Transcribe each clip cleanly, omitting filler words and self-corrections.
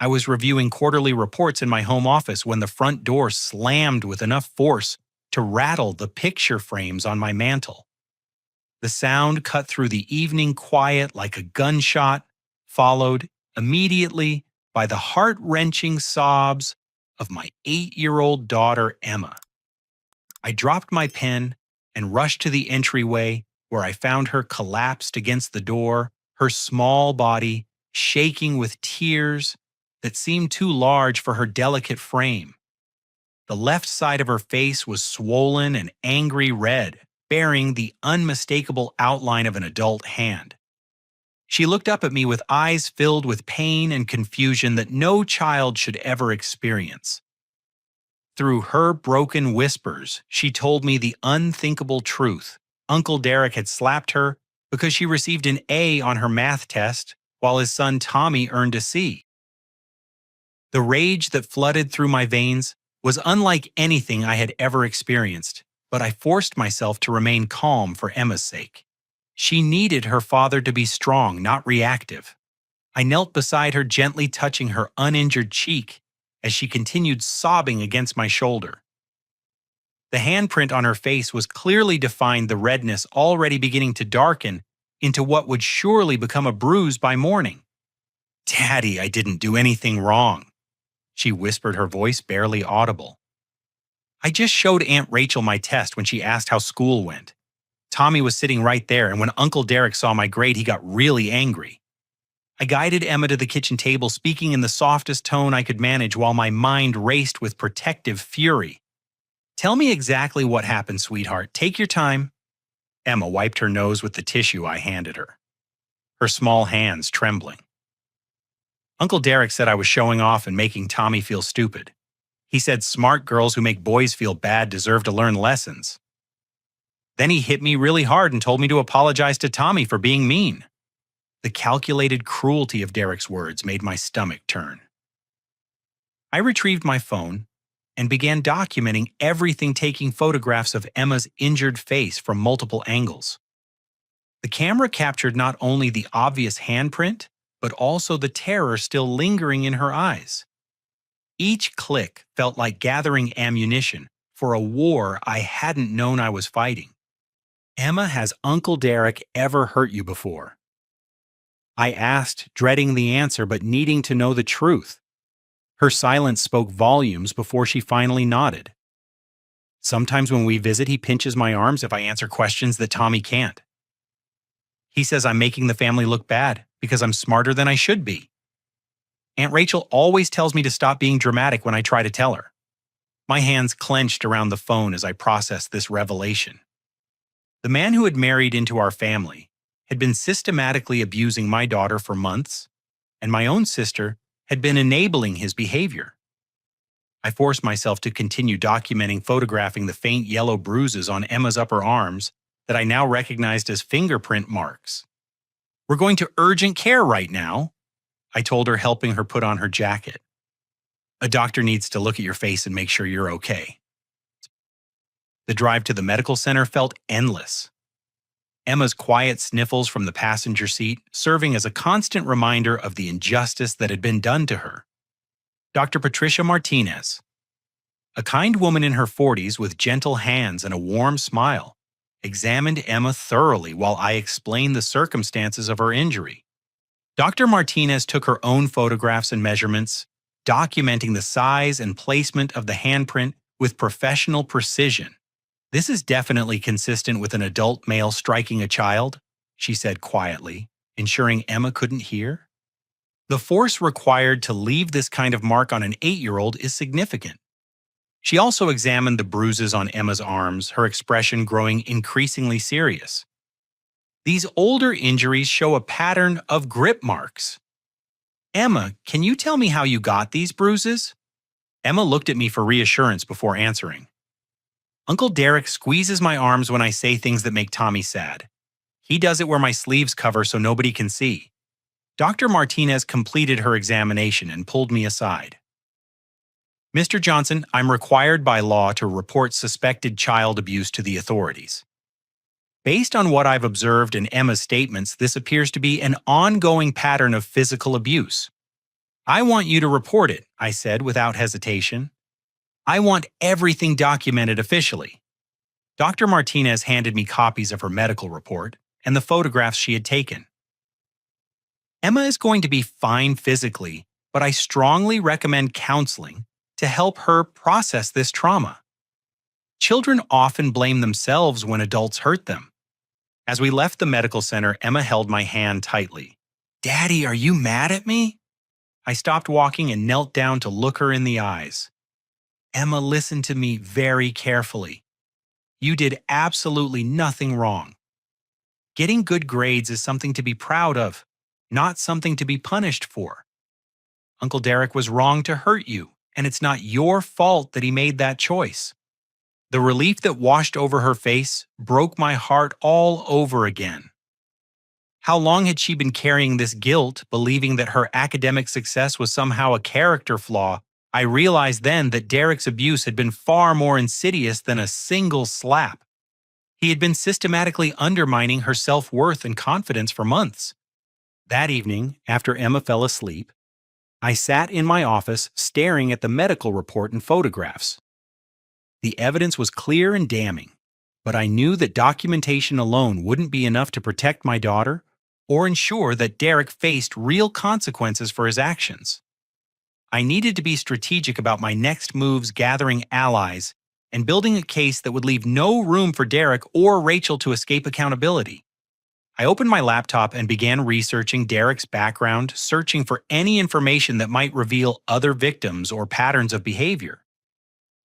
I was reviewing quarterly reports in my home office when the front door slammed with enough force to rattle the picture frames on my mantel. The sound cut through the evening quiet like a gunshot, followed immediately by the heart-wrenching sobs of my 8-year-old daughter, Emma. I dropped my pen and rushed to the entryway where I found her collapsed against the door, her small body shaking with tears that seemed too large for her delicate frame. The left side of her face was swollen and angry red, bearing the unmistakable outline of an adult hand. She looked up at me with eyes filled with pain and confusion that no child should ever experience. Through her broken whispers, she told me the unthinkable truth. Uncle Derek had slapped her because she received an A on her math test, while his son Tommy earned a C. The rage that flooded through my veins was unlike anything I had ever experienced, but I forced myself to remain calm for Emma's sake. She needed her father to be strong, not reactive. I knelt beside her, gently touching her uninjured cheek as she continued sobbing against my shoulder. The handprint on her face was clearly defined, the redness already beginning to darken into what would surely become a bruise by morning. "Daddy, I didn't do anything wrong," she whispered, her voice barely audible. "I just showed Aunt Rachel my test when she asked how school went. Tommy was sitting right there, and when Uncle Derek saw my grade, he got really angry." I guided Emma to the kitchen table, speaking in the softest tone I could manage while my mind raced with protective fury. "Tell me exactly what happened, sweetheart. Take your time." Emma wiped her nose with the tissue I handed her, her small hands trembling. "Uncle Derek said I was showing off and making Tommy feel stupid. He said smart girls who make boys feel bad deserve to learn lessons. Then he hit me really hard and told me to apologize to Tommy for being mean." The calculated cruelty of Derek's words made my stomach turn. I retrieved my phone and began documenting everything, taking photographs of Emma's injured face from multiple angles. The camera captured not only the obvious handprint, but also the terror still lingering in her eyes. Each click felt like gathering ammunition for a war I hadn't known I was fighting. "Emma, has Uncle Derek ever hurt you before?" I asked, dreading the answer but needing to know the truth. Her silence spoke volumes before she finally nodded. "Sometimes when we visit, he pinches my arms if I answer questions that Tommy can't. He says I'm making the family look bad because I'm smarter than I should be. Aunt Rachel always tells me to stop being dramatic when I try to tell her." My hands clenched around the phone as I processed this revelation. The man who had married into our family had been systematically abusing my daughter for months, and my own sister had been enabling his behavior. I forced myself to continue documenting, photographing the faint yellow bruises on Emma's upper arms that I now recognized as fingerprint marks. "We're going to urgent care right now," I told her, helping her put on her jacket. "A doctor needs to look at your face and make sure you're okay." The drive to the medical center felt endless. Emma's quiet sniffles from the passenger seat serving as a constant reminder of the injustice that had been done to her. Dr. Patricia Martinez, a kind woman in her 40s with gentle hands and a warm smile, examined Emma thoroughly while I explained the circumstances of her injury. Dr. Martinez took her own photographs and measurements, documenting the size and placement of the handprint with professional precision. "This is definitely consistent with an adult male striking a child," she said quietly, ensuring Emma couldn't hear. "The force required to leave this kind of mark on an 8-year-old is significant." She also examined the bruises on Emma's arms, her expression growing increasingly serious. "These older injuries show a pattern of grip marks. Emma, can you tell me how you got these bruises?" Emma looked at me for reassurance before answering. "Uncle Derek squeezes my arms when I say things that make Tommy sad. He does it where my sleeves cover so nobody can see." Dr. Martinez completed her examination and pulled me aside. "Mr. Johnson, I'm required by law to report suspected child abuse to the authorities. Based on what I've observed in Emma's statements, this appears to be an ongoing pattern of physical abuse. I want you to report it, I said without hesitation. I want everything documented officially. Dr. Martinez handed me copies of her medical report and the photographs she had taken. Emma is going to be fine physically, but I strongly recommend counseling to help her process this trauma. Children often blame themselves when adults hurt them. As we left the medical center, Emma held my hand tightly. "Daddy, are you mad at me?" I stopped walking and knelt down to look her in the eyes. "Emma, listen to me very carefully. You did absolutely nothing wrong. Getting good grades is something to be proud of, not something to be punished for. Uncle Derek was wrong to hurt you, and it's not your fault that he made that choice." The relief that washed over her face broke my heart all over again. How long had she been carrying this guilt, believing that her academic success was somehow a character flaw? I realized then that Derek's abuse had been far more insidious than a single slap. He had been systematically undermining her self-worth and confidence for months. That evening, after Emma fell asleep, I sat in my office staring at the medical report and photographs. The evidence was clear and damning, but I knew that documentation alone wouldn't be enough to protect my daughter or ensure that Derek faced real consequences for his actions. I needed to be strategic about my next moves, gathering allies and building a case that would leave no room for Derek or Rachel to escape accountability. I opened my laptop and began researching Derek's background, searching for any information that might reveal other victims or patterns of behavior.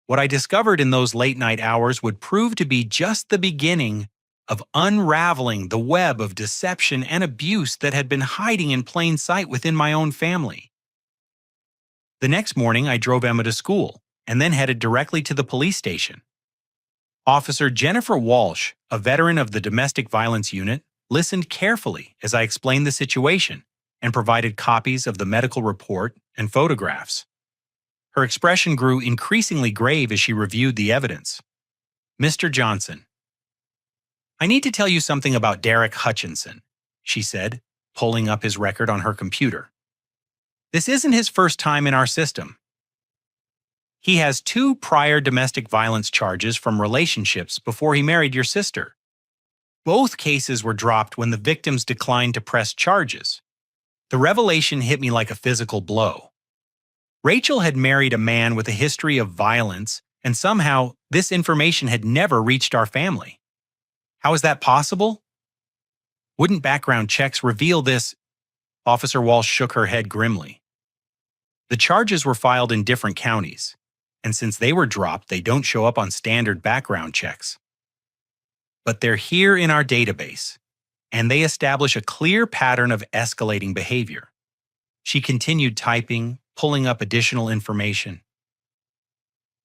What I discovered in those late-night hours would prove to be just the beginning of unraveling the web of deception and abuse that had been hiding in plain sight within my own family. The next morning, I drove Emma to school and then headed directly to the police station. Officer Jennifer Walsh, a veteran of the Domestic Violence Unit, listened carefully as I explained the situation and provided copies of the medical report and photographs. Her expression grew increasingly grave as she reviewed the evidence. "Mr. Johnson, I need to tell you something about Derek Hutchinson," she said, pulling up his record on her computer. "This isn't his first time in our system. He has 2 prior domestic violence charges from relationships before he married your sister. Both cases were dropped when the victims declined to press charges. The revelation hit me like a physical blow. Rachel had married a man with a history of violence, and somehow this information had never reached our family. How is that possible? Wouldn't background checks reveal this?" Officer Walsh shook her head grimly. "The charges were filed in different counties, and since they were dropped, they don't show up on standard background checks. But they're here in our database, and they establish a clear pattern of escalating behavior." She continued typing, pulling up additional information.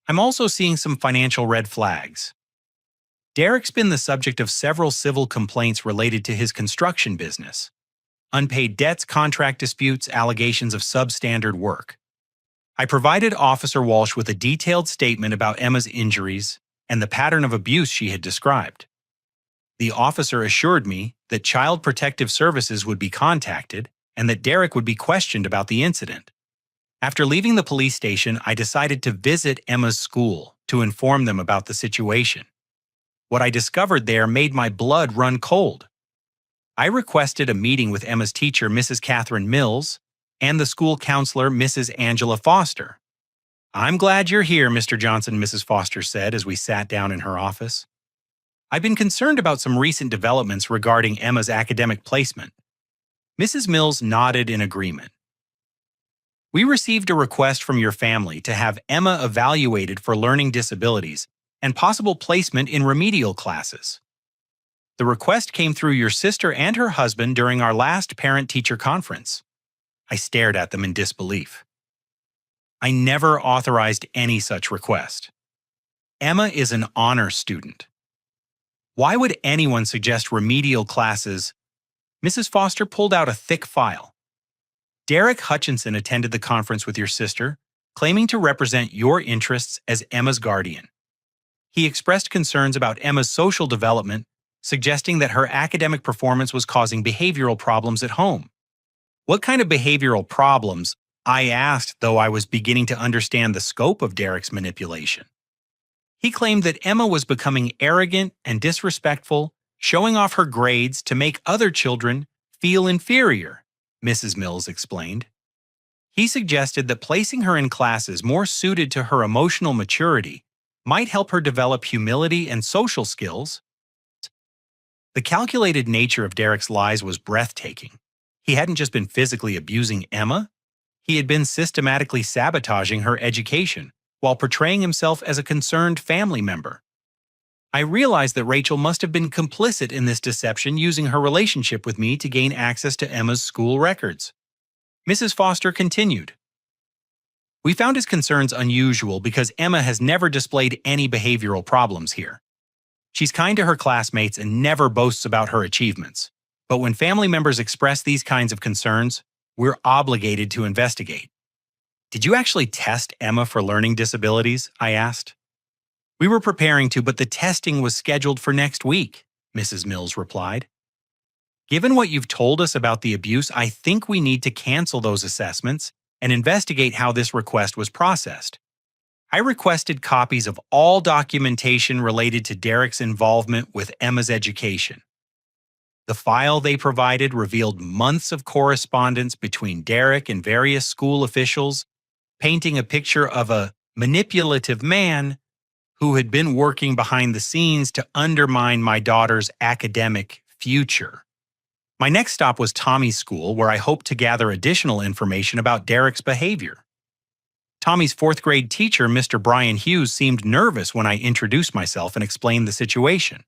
"I'm also seeing some financial red flags. Derek's been the subject of several civil complaints related to his construction business. Unpaid debts, contract disputes, allegations of substandard work." I provided Officer Walsh with a detailed statement about Emma's injuries and the pattern of abuse she had described. The officer assured me that Child Protective Services would be contacted and that Derek would be questioned about the incident. After leaving the police station, I decided to visit Emma's school to inform them about the situation. What I discovered there made my blood run cold. I requested a meeting with Emma's teacher, Mrs. Catherine Mills, and the school counselor, Mrs. Angela Foster. "I'm glad you're here, Mr. Johnson," Mrs. Foster said as we sat down in her office. "I've been concerned about some recent developments regarding Emma's academic placement." Mrs. Mills nodded in agreement. "We received a request from your family to have Emma evaluated for learning disabilities and possible placement in remedial classes. The request came through your sister and her husband during our last parent-teacher conference." I stared at them in disbelief. "I never authorized any such request. Emma is an honor student. Why would anyone suggest remedial classes?" Mrs. Foster pulled out a thick file. "Derek Hutchinson attended the conference with your sister, claiming to represent your interests as Emma's guardian. He expressed concerns about Emma's social development, suggesting that her academic performance was causing behavioral problems at home." "What kind of behavioral problems?" I asked, though I was beginning to understand the scope of Derek's manipulation. He claimed that Emma was becoming arrogant and disrespectful, showing off her grades to make other children feel inferior, Mrs. Mills explained. He suggested that placing her in classes more suited to her emotional maturity might help her develop humility and social skills. The calculated nature of Derek's lies was breathtaking. He hadn't just been physically abusing Emma, he had been systematically sabotaging her education while portraying himself as a concerned family member. I realized that Rachel must have been complicit in this deception, using her relationship with me to gain access to Emma's school records. Mrs. Foster continued. We found his concerns unusual because Emma has never displayed any behavioral problems here. She's kind to her classmates and never boasts about her achievements. But when family members express these kinds of concerns, we're obligated to investigate. Did you actually test Emma for learning disabilities? I asked. We were preparing to, but the testing was scheduled for next week, Mrs. Mills replied. Given what you've told us about the abuse, I think we need to cancel those assessments and investigate how this request was processed. I requested copies of all documentation related to Derek's involvement with Emma's education. The file they provided revealed months of correspondence between Derek and various school officials, painting a picture of a manipulative man who had been working behind the scenes to undermine my daughter's academic future. My next stop was Tommy's school, where I hoped to gather additional information about Derek's behavior. Tommy's fourth-grade teacher, Mr. Brian Hughes, seemed nervous when I introduced myself and explained the situation.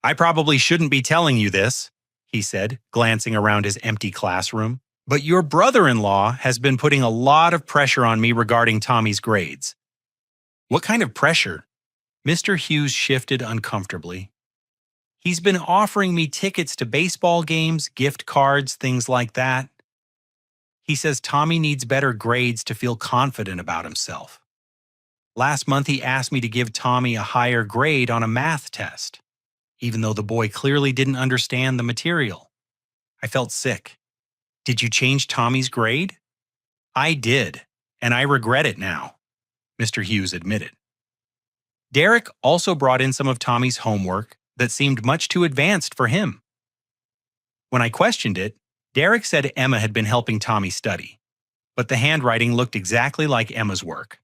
I probably shouldn't be telling you this, he said, glancing around his empty classroom, but your brother-in-law has been putting a lot of pressure on me regarding Tommy's grades. What kind of pressure? Mr. Hughes shifted uncomfortably. He's been offering me tickets to baseball games, gift cards, things like that. He says Tommy needs better grades to feel confident about himself. Last month he asked me to give Tommy a higher grade on a math test, even though the boy clearly didn't understand the material. I felt sick. Did you change Tommy's grade? I did, and I regret it now, Mr. Hughes admitted. Derek also brought in some of Tommy's homework that seemed much too advanced for him. When I questioned it, Derek said Emma had been helping Tommy study, but the handwriting looked exactly like Emma's work.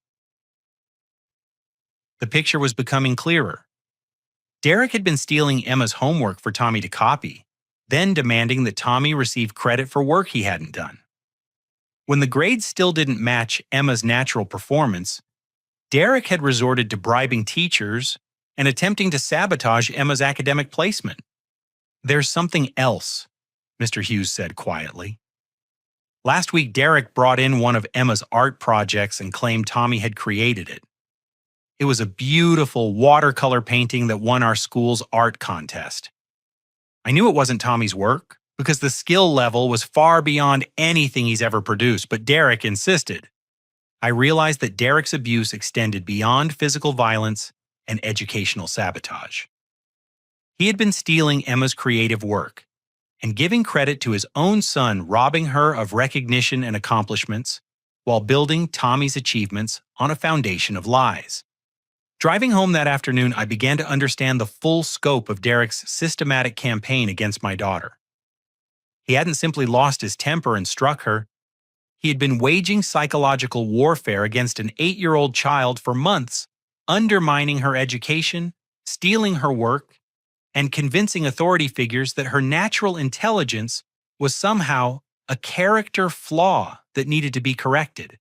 The picture was becoming clearer. Derek had been stealing Emma's homework for Tommy to copy, then demanding that Tommy receive credit for work he hadn't done. When the grades still didn't match Emma's natural performance, Derek had resorted to bribing teachers and attempting to sabotage Emma's academic placement. There's something else, Mr. Hughes said quietly. Last week, Derek brought in one of Emma's art projects and claimed Tommy had created it. It was a beautiful watercolor painting that won our school's art contest. I knew it wasn't Tommy's work because the skill level was far beyond anything he's ever produced, but Derek insisted. I realized that Derek's abuse extended beyond physical violence and educational sabotage. He had been stealing Emma's creative work and giving credit to his own son, robbing her of recognition and accomplishments while building Tommy's achievements on a foundation of lies. Driving home that afternoon, I began to understand the full scope of Derek's systematic campaign against my daughter. He hadn't simply lost his temper and struck her. He had been waging psychological warfare against an 8-year-old child for months, undermining her education, stealing her work, and convincing authority figures that her natural intelligence was somehow a character flaw that needed to be corrected.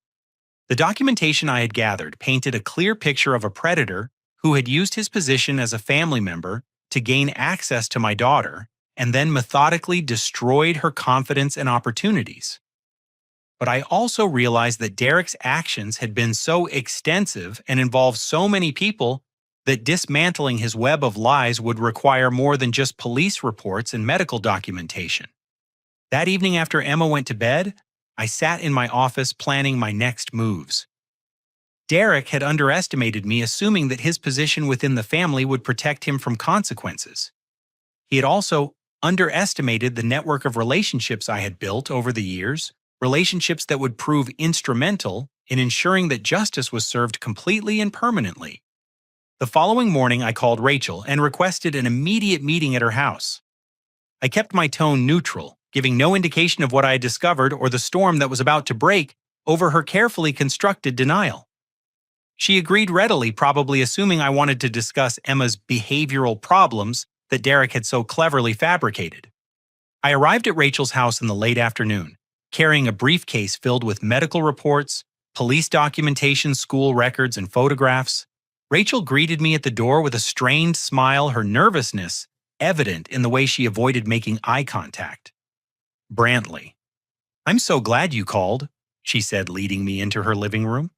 The documentation I had gathered painted a clear picture of a predator who had used his position as a family member to gain access to my daughter and then methodically destroyed her confidence and opportunities. But I also realized that Derek's actions had been so extensive and involved so many people that dismantling his web of lies would require more than just police reports and medical documentation. That evening after Emma went to bed, I sat in my office planning my next moves. Derek had underestimated me, assuming that his position within the family would protect him from consequences. He had also underestimated the network of relationships I had built over the years relationships that would prove instrumental in ensuring that justice was served completely and permanently. The following morning, I called Rachel and requested an immediate meeting at her house. I kept my tone neutral, giving no indication of what I had discovered or the storm that was about to break over her carefully constructed denial. She agreed readily, probably assuming I wanted to discuss Emma's behavioral problems that Derek had so cleverly fabricated. I arrived at Rachel's house in the late afternoon, carrying a briefcase filled with medical reports, police documentation, school records, and photographs. Rachel greeted me at the door with a strained smile, her nervousness evident in the way she avoided making eye contact. "Brantley, I'm so glad you called," she said, leading me into her living room.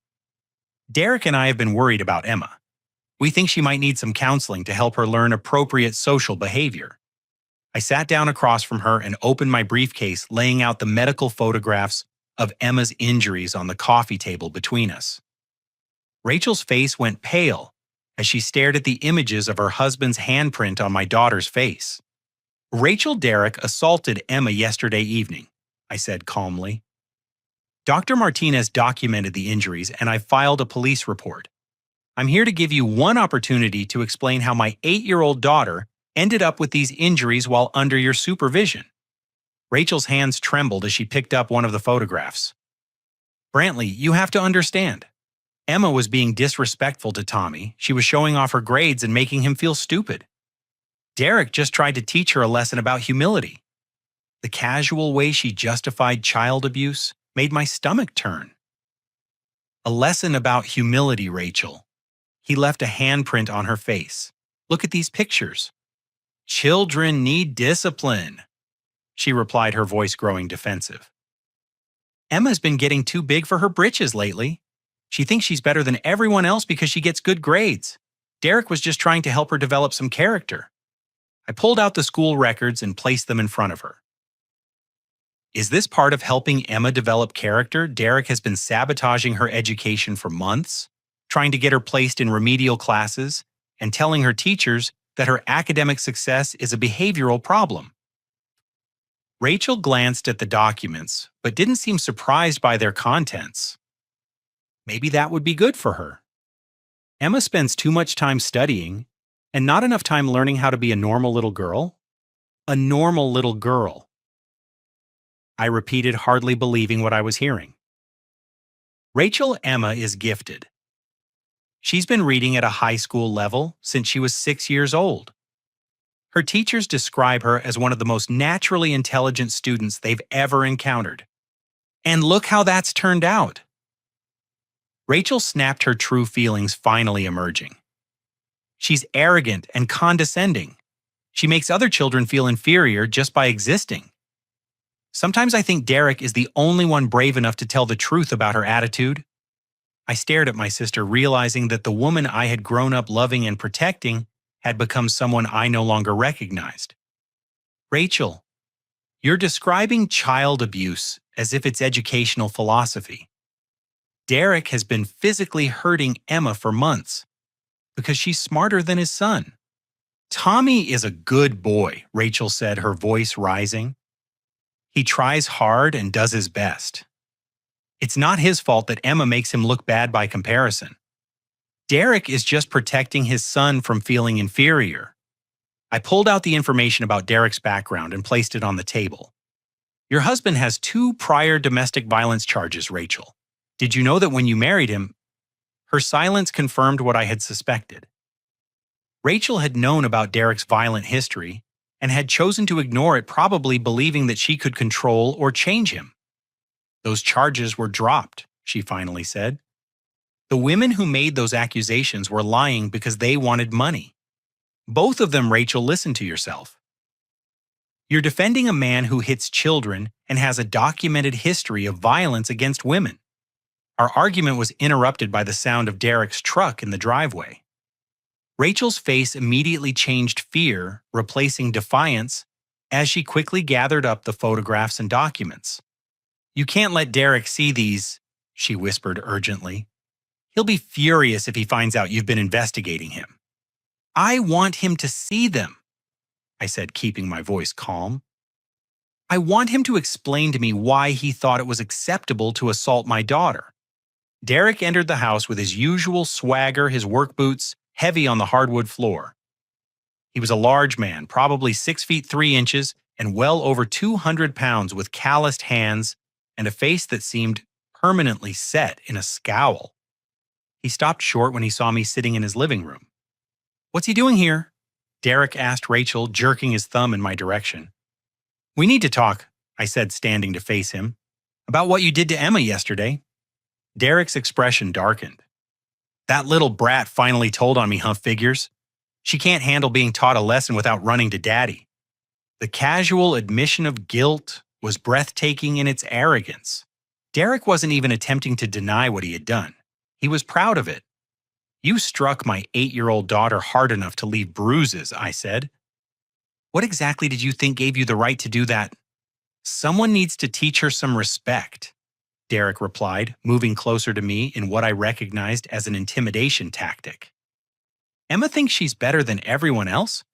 "Derek and I have been worried about Emma. We think she might need some counseling to help her learn appropriate social behavior." I sat down across from her and opened my briefcase, laying out the medical photographs of Emma's injuries on the coffee table between us. Rachel's face went pale as she stared at the images of her husband's handprint on my daughter's face. "Rachel Derek assaulted Emma yesterday evening," I said calmly. "Dr. Martinez documented the injuries and I filed a police report. I'm here to give you one opportunity to explain how my 8-year-old daughter ended up with these injuries while under your supervision." Rachel's hands trembled as she picked up one of the photographs. "Brantley, you have to understand. Emma was being disrespectful to Tommy. She was showing off her grades and making him feel stupid. Derek just tried to teach her a lesson about humility. The casual way she justified child abuse made my stomach turn." "A lesson about humility, Rachel." He left a handprint on her face. "Look at these pictures." "Children need discipline," she replied, her voice growing defensive. "Emma's been getting too big for her britches lately. She thinks she's better than everyone else because she gets good grades. Derek was just trying to help her develop some character." I pulled out the school records and placed them in front of her. "Is this part of helping Emma develop character? Derek has been sabotaging her education for months, trying to get her placed in remedial classes, and telling her teachers that her academic success is a behavioral problem." Rachel glanced at the documents, but didn't seem surprised by their contents. Maybe that would be good for her. Emma spends too much time studying and not enough time learning how to be a normal little girl. A normal little girl. I repeated, hardly believing what I was hearing. "Rachel, Emma is gifted. She's been reading at a high school level since she was 6 years old. Her teachers describe her as one of the most naturally intelligent students they've ever encountered. And look how that's turned out." Rachel snapped, her true feelings finally emerging. "She's arrogant and condescending. She makes other children feel inferior just by existing. Sometimes I think Derek is the only one brave enough to tell the truth about her attitude." I stared at my sister, realizing that the woman I had grown up loving and protecting had become someone I no longer recognized. "Rachel, you're describing child abuse as if it's educational philosophy. Derek has been physically hurting Emma for months because she's smarter than his son." "Tommy is a good boy," Rachel said, her voice rising. "He tries hard and does his best. It's not his fault that Emma makes him look bad by comparison. Derek is just protecting his son from feeling inferior." I pulled out the information about Derek's background and placed it on the table. "Your husband has 2 prior domestic violence charges, Rachel. Did you know that when you married him?" Her silence confirmed what I had suspected. Rachel had known about Derek's violent history and had chosen to ignore it, probably believing that she could control or change him. "Those charges were dropped," she finally said. "The women who made those accusations were lying because they wanted money. Both of them." "Rachel, listen to yourself. You're defending a man who hits children and has a documented history of violence against women." Our argument was interrupted by the sound of Derek's truck in the driveway. Rachel's face immediately changed fear, replacing defiance, as she quickly gathered up the photographs and documents. "You can't let Derek see these," she whispered urgently. "He'll be furious if he finds out you've been investigating him." "I want him to see them," I said, keeping my voice calm. I want him to explain to me why he thought it was acceptable to assault my daughter. Derek entered the house with his usual swagger, his work boots heavy on the hardwood floor. He was a large man, probably 6 feet 3 inches, and well over 200 pounds, with calloused hands and a face that seemed permanently set in a scowl. He stopped short when he saw me sitting in his living room. "What's he doing here?" Derek asked Rachel, jerking his thumb in my direction. "We need to talk," I said, standing to face him, "about what you did to Emma yesterday." Derek's expression darkened. "That little brat finally told on me, huh, figures? She can't handle being taught a lesson without running to Daddy." The casual admission of guilt was breathtaking in its arrogance. Derek wasn't even attempting to deny what he had done. He was proud of it. "You struck my 8-year-old daughter hard enough to leave bruises," I said. "What exactly did you think gave you the right to do that?" "Someone needs to teach her some respect," Derek replied, moving closer to me in what I recognized as an intimidation tactic. "Emma thinks she's better than everyone else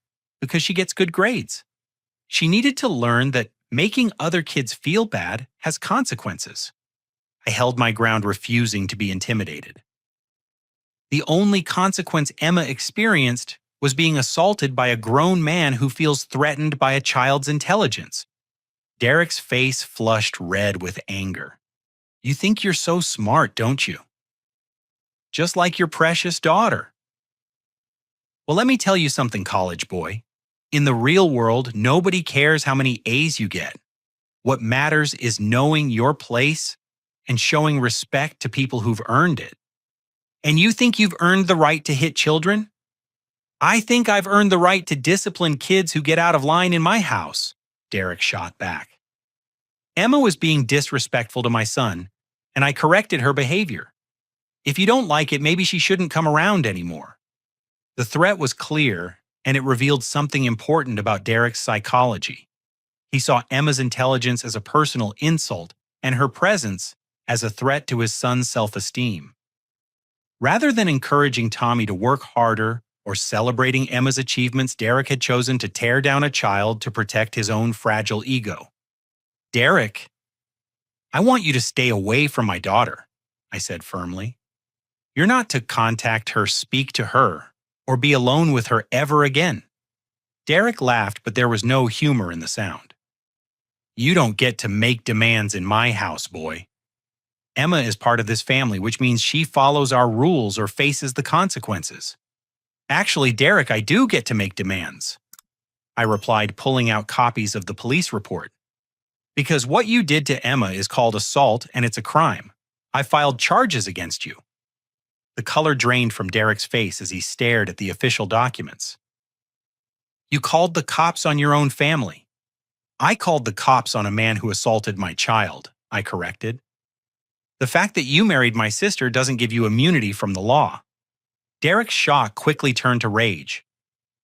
because she gets good grades. She needed to learn that making other kids feel bad has consequences." I held my ground, refusing to be intimidated. "The only consequence Emma experienced was being assaulted by a grown man who feels threatened by a child's intelligence." Derek's face flushed red with anger. "You think you're so smart, don't you? Just like your precious daughter." "Well, let me tell you something, college boy. In the real world, nobody cares how many A's you get. What matters is knowing your place and showing respect to people who've earned it. And you think you've earned the right to hit children? I think I've earned the right to discipline kids who get out of line in my house," Derek shot back. "Emma was being disrespectful to my son, and I corrected her behavior. If you don't like it, maybe she shouldn't come around anymore." The threat was clear, and it revealed something important about Derek's psychology. He saw Emma's intelligence as a personal insult and her presence as a threat to his son's self-esteem. Rather than encouraging Tommy to work harder or celebrating Emma's achievements, Derek had chosen to tear down a child to protect his own fragile ego. "Derek, I want you to stay away from my daughter," I said firmly. "You're not to contact her, speak to her, or be alone with her ever again." Derek laughed, but there was no humor in the sound. "You don't get to make demands in my house, boy. Emma is part of this family, which means she follows our rules or faces the consequences." "Actually, Derek, I do get to make demands," I replied, pulling out copies of the police report. "Because what you did to Emma is called assault, and it's a crime. I filed charges against you." The color drained from Derek's face as he stared at the official documents. "You called the cops on your own family." "I called the cops on a man who assaulted my child," I corrected. "The fact that you married my sister doesn't give you immunity from the law." Derek's shock quickly turned to rage.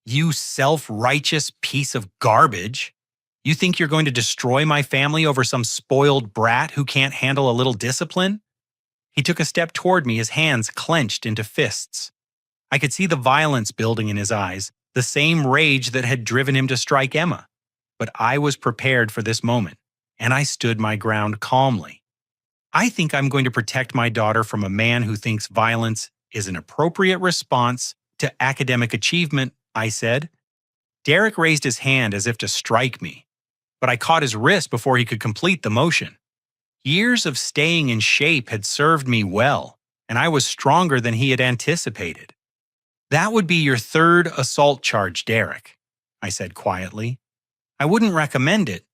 "You self-righteous piece of garbage! You think you're going to destroy my family over some spoiled brat who can't handle a little discipline?" He took a step toward me, his hands clenched into fists. I could see the violence building in his eyes, the same rage that had driven him to strike Emma. But I was prepared for this moment, and I stood my ground calmly. "I think I'm going to protect my daughter from a man who thinks violence is an appropriate response to academic achievement," I said. Derek raised his hand as if to strike me, but I caught his wrist before he could complete the motion. Years of staying in shape had served me well, and I was stronger than he had anticipated. "That would be your third assault charge, Derek," I said quietly. "I wouldn't recommend it."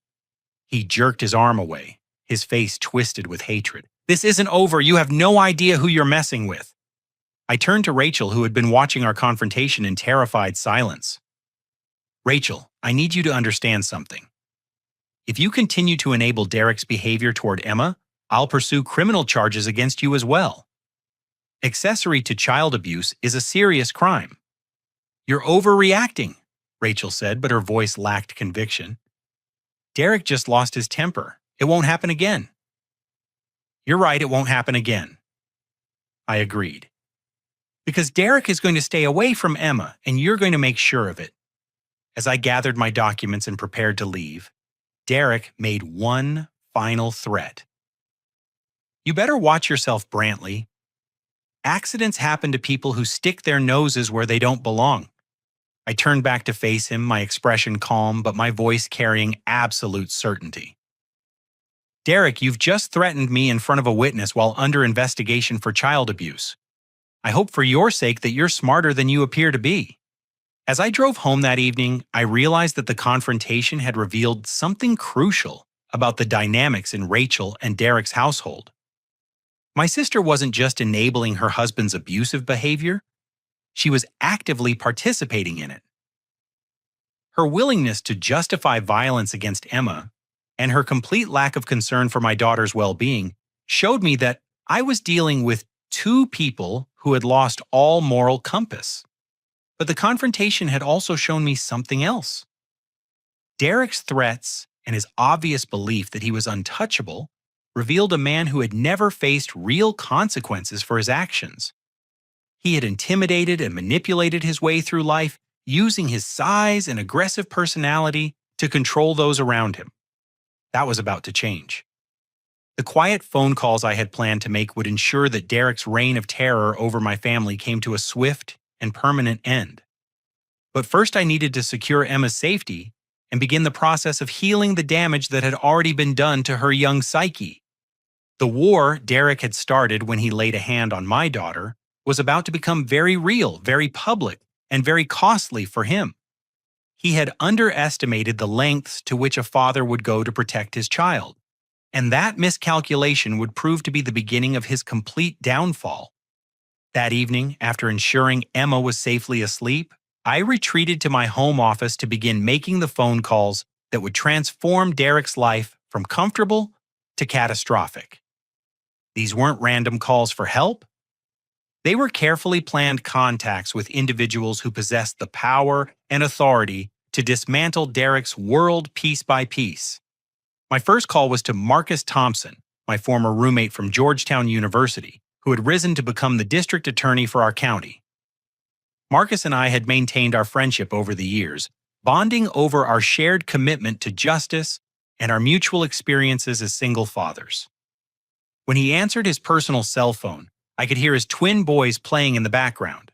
He jerked his arm away, his face twisted with hatred. "This isn't over. You have no idea who you're messing with." I turned to Rachel, who had been watching our confrontation in terrified silence. "Rachel, I need you to understand something. If you continue to enable Derek's behavior toward Emma, I'll pursue criminal charges against you as well. Accessory to child abuse is a serious crime." "You're overreacting," Rachel said, but her voice lacked conviction. "Derek just lost his temper. It won't happen again." "You're right, it won't happen again," I agreed. "Because Derek is going to stay away from Emma, and you're going to make sure of it." As I gathered my documents and prepared to leave, Derek made one final threat. "You better watch yourself, Brantley. Accidents happen to people who stick their noses where they don't belong." I turned back to face him, my expression calm, but my voice carrying absolute certainty. "Derek, you've just threatened me in front of a witness while under investigation for child abuse. I hope for your sake that you're smarter than you appear to be." As I drove home that evening, I realized that the confrontation had revealed something crucial about the dynamics in Rachel and Derek's household. My sister wasn't just enabling her husband's abusive behavior, she was actively participating in it. Her willingness to justify violence against Emma and her complete lack of concern for my daughter's well-being showed me that I was dealing with two people who had lost all moral compass. But the confrontation had also shown me something else. Derek's threats and his obvious belief that he was untouchable revealed a man who had never faced real consequences for his actions. He had intimidated and manipulated his way through life, using his size and aggressive personality to control those around him. That was about to change. The quiet phone calls I had planned to make would ensure that Derek's reign of terror over my family came to a swift and permanent end. But first I needed to secure Emma's safety and begin the process of healing the damage that had already been done to her young psyche. The war Derek had started when he laid a hand on my daughter was about to become very real, very public, and very costly for him. He had underestimated the lengths to which a father would go to protect his child, and that miscalculation would prove to be the beginning of his complete downfall. That evening, after ensuring Emma was safely asleep, I retreated to my home office to begin making the phone calls that would transform Derek's life from comfortable to catastrophic. These weren't random calls for help. They were carefully planned contacts with individuals who possessed the power and authority to dismantle Derek's world piece by piece. My first call was to Marcus Thompson, my former roommate from Georgetown University, who had risen to become the district attorney for our county. Marcus and I had maintained our friendship over the years, bonding over our shared commitment to justice and our mutual experiences as single fathers. When he answered his personal cell phone, I could hear his twin boys playing in the background.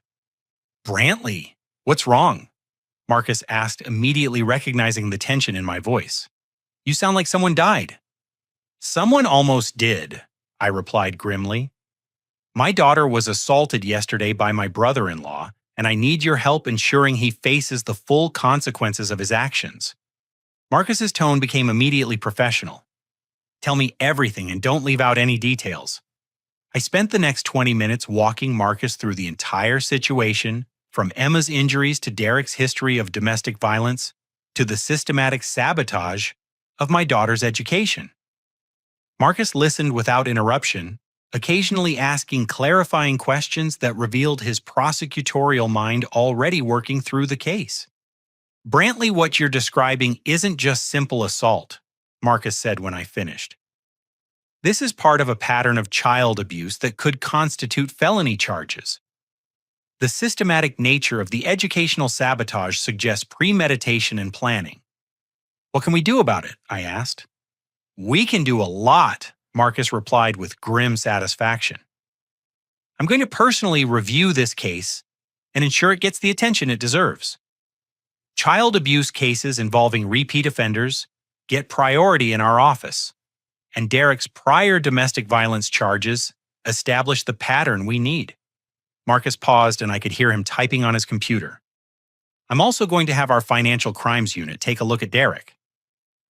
"Brantley, what's wrong?" Marcus asked, immediately recognizing the tension in my voice. "You sound like someone died." "Someone almost did," I replied grimly. "My daughter was assaulted yesterday by my brother-in-law, and I need your help ensuring he faces the full consequences of his actions." Marcus's tone became immediately professional. "Tell me everything and don't leave out any details." I spent the next 20 minutes walking Marcus through the entire situation, from Emma's injuries to Derek's history of domestic violence, to the systematic sabotage of my daughter's education. Marcus listened without interruption, occasionally asking clarifying questions that revealed his prosecutorial mind already working through the case. "Brantley, what you're describing isn't just simple assault," Marcus said when I finished. "This is part of a pattern of child abuse that could constitute felony charges. The systematic nature of the educational sabotage suggests premeditation and planning." "What can we do about it?" I asked. "We can do a lot," Marcus replied with grim satisfaction. "I'm going to personally review this case and ensure it gets the attention it deserves. Child abuse cases involving repeat offenders get priority in our office, and Derek's prior domestic violence charges establish the pattern we need." Marcus paused and I could hear him typing on his computer. "I'm also going to have our financial crimes unit take a look at Derek.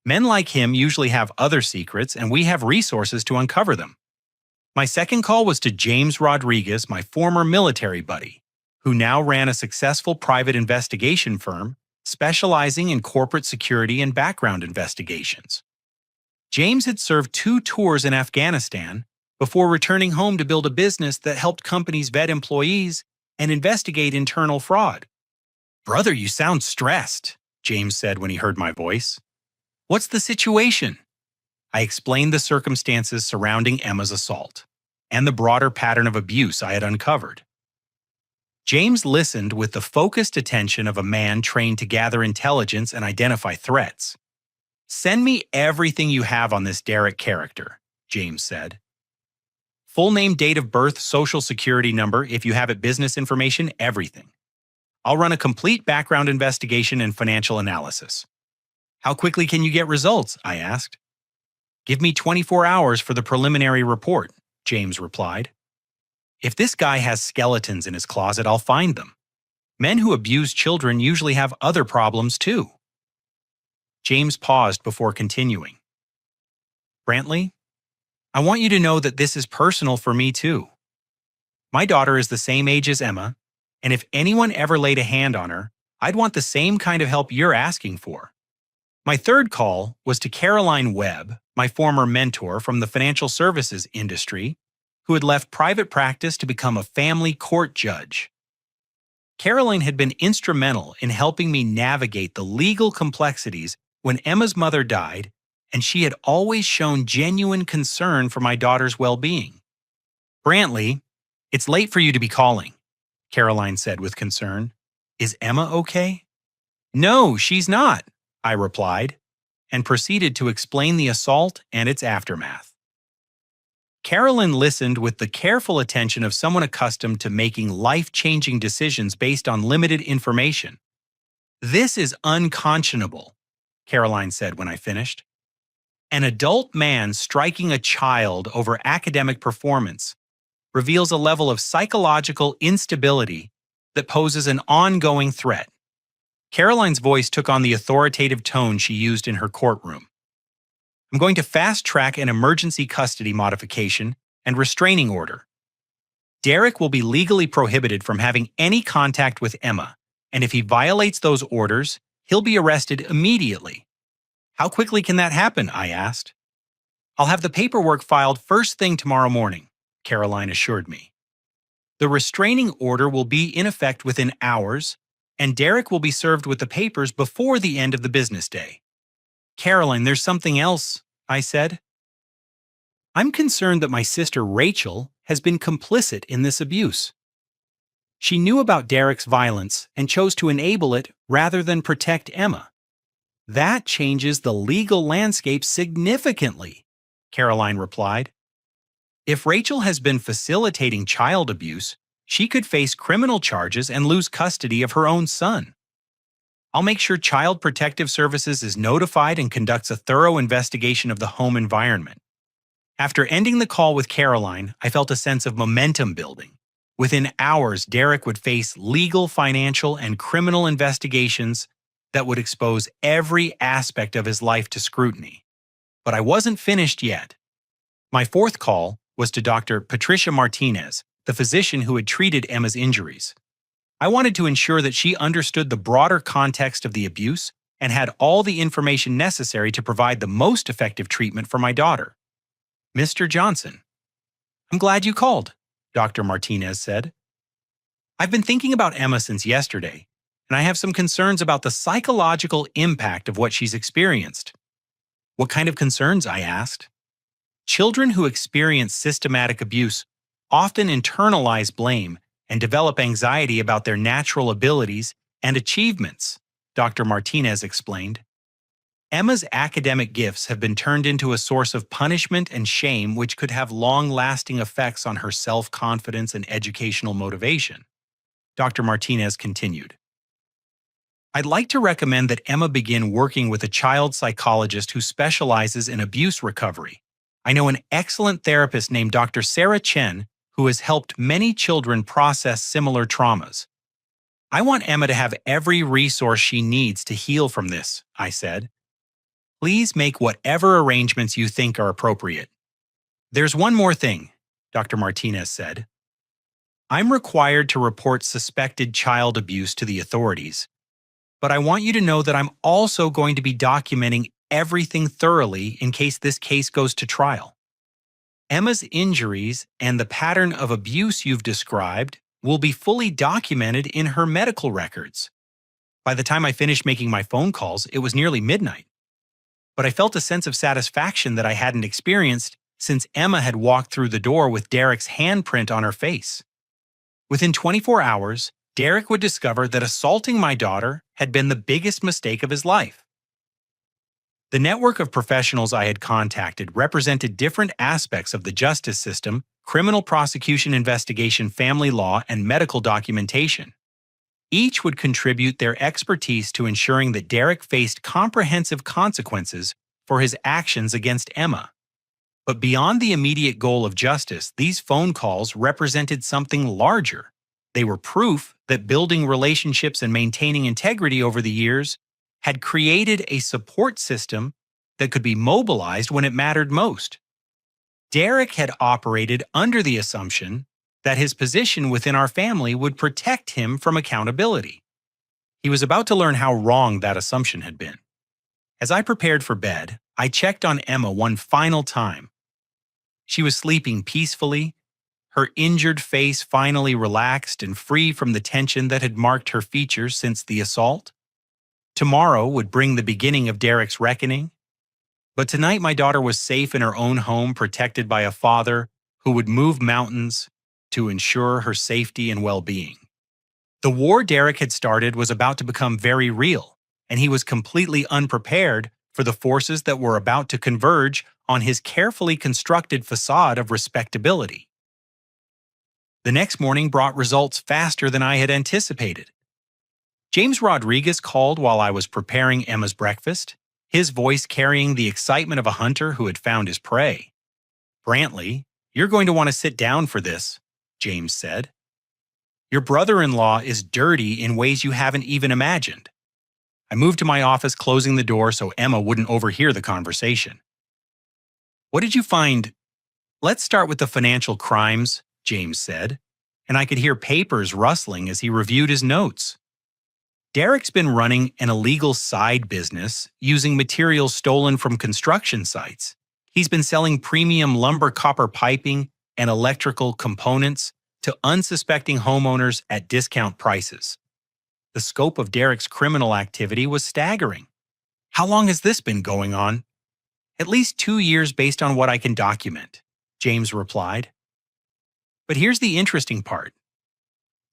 Men like him usually have other secrets, and we have resources to uncover them." My second call was to James Rodriguez, my former military buddy, who now ran a successful private investigation firm specializing in corporate security and background investigations. James had served 2 tours in Afghanistan before returning home to build a business that helped companies vet employees and investigate internal fraud. "Brother, you sound stressed," James said when he heard my voice. "What's the situation?" I explained the circumstances surrounding Emma's assault and the broader pattern of abuse I had uncovered. James listened with the focused attention of a man trained to gather intelligence and identify threats. Send me everything you have on this Derek character, James said. Full name, date of birth, social security number, if you have it, business information, everything. I'll run a complete background investigation and financial analysis. How quickly can you get results? I asked. Give me 24 hours for the preliminary report, James replied. If this guy has skeletons in his closet, I'll find them. Men who abuse children usually have other problems too. James paused before continuing. Brantley, I want you to know that this is personal for me too. My daughter is the same age as Emma, and if anyone ever laid a hand on her, I'd want the same kind of help you're asking for. My third call was to Caroline Webb, my former mentor from the financial services industry, who had left private practice to become a family court judge. Caroline had been instrumental in helping me navigate the legal complexities when Emma's mother died, and she had always shown genuine concern for my daughter's well-being. Brantley, it's late for you to be calling, Caroline said with concern. Is Emma okay? No, she's not, I replied, and proceeded to explain the assault and its aftermath. Carolyn listened with the careful attention of someone accustomed to making life-changing decisions based on limited information. This is unconscionable, Caroline said when I finished. An adult man striking a child over academic performance reveals a level of psychological instability that poses an ongoing threat. Caroline's voice took on the authoritative tone she used in her courtroom. I'm going to fast-track an emergency custody modification and restraining order. Derek will be legally prohibited from having any contact with Emma, and if he violates those orders, he'll be arrested immediately. How quickly can that happen? I asked. I'll have the paperwork filed first thing tomorrow morning, Caroline assured me. The restraining order will be in effect within hours, and Derek will be served with the papers before the end of the business day. Caroline, there's something else, I said. I'm concerned that my sister Rachel has been complicit in this abuse. She knew about Derek's violence and chose to enable it rather than protect Emma. That changes the legal landscape significantly, Caroline replied. If Rachel has been facilitating child abuse, she could face criminal charges and lose custody of her own son. I'll make sure Child Protective Services is notified and conducts a thorough investigation of the home environment. After ending the call with Caroline, I felt a sense of momentum building. Within hours, Derek would face legal, financial, and criminal investigations that would expose every aspect of his life to scrutiny. But I wasn't finished yet. My fourth call was to Dr. Patricia Martinez, the physician who had treated Emma's injuries. I wanted to ensure that she understood the broader context of the abuse and had all the information necessary to provide the most effective treatment for my daughter. Mr. Johnson. I'm glad you called, Dr. Martinez said. I've been thinking about Emma since yesterday, and I have some concerns about the psychological impact of what she's experienced. What kind of concerns? I asked. Children who experience systematic abuse often internalize blame and develop anxiety about their natural abilities and achievements, Dr. Martinez explained. Emma's academic gifts have been turned into a source of punishment and shame which could have long-lasting effects on her self-confidence and educational motivation. Dr. Martinez continued. I'd like to recommend that Emma begin working with a child psychologist who specializes in abuse recovery. I know an excellent therapist named Dr. Sarah Chen who has helped many children process similar traumas. I want Emma to have every resource she needs to heal from this, I said. Please make whatever arrangements you think are appropriate. There's one more thing, Dr. Martinez said. I'm required to report suspected child abuse to the authorities, but I want you to know that I'm also going to be documenting everything thoroughly in case this case goes to trial. Emma's injuries and the pattern of abuse you've described will be fully documented in her medical records. By the time I finished making my phone calls, it was nearly midnight. But I felt a sense of satisfaction that I hadn't experienced since Emma had walked through the door with Derek's handprint on her face. Within 24 hours, Derek would discover that assaulting my daughter had been the biggest mistake of his life. The network of professionals I had contacted represented different aspects of the justice system: criminal prosecution, investigation, family law, and medical documentation. Each would contribute their expertise to ensuring that Derek faced comprehensive consequences for his actions against Emma. But beyond the immediate goal of justice, these phone calls represented something larger. They were proof that building relationships and maintaining integrity over the years had created a support system that could be mobilized when it mattered most. Derek had operated under the assumption that his position within our family would protect him from accountability. He was about to learn how wrong that assumption had been. As I prepared for bed, I checked on Emma one final time. She was sleeping peacefully, her injured face finally relaxed and free from the tension that had marked her features since the assault. Tomorrow would bring the beginning of Derek's reckoning. But tonight my daughter was safe in her own home, protected by a father who would move mountains to ensure her safety and well-being. The war Derek had started was about to become very real, and he was completely unprepared for the forces that were about to converge on his carefully constructed facade of respectability. The next morning brought results faster than I had anticipated. James Rodriguez called while I was preparing Emma's breakfast, his voice carrying the excitement of a hunter who had found his prey. "Brantley, you're going to want to sit down for this," James said. "Your brother-in-law is dirty in ways you haven't even imagined." I moved to my office, closing the door so Emma wouldn't overhear the conversation. "What did you find?" "Let's start with the financial crimes," James said, and I could hear papers rustling as he reviewed his notes. Derek's been running an illegal side business using materials stolen from construction sites. He's been selling premium lumber, copper piping, and electrical components to unsuspecting homeowners at discount prices. The scope of Derek's criminal activity was staggering. "How long has this been going on?" "At least 2 years based on what I can document," James replied. But here's the interesting part.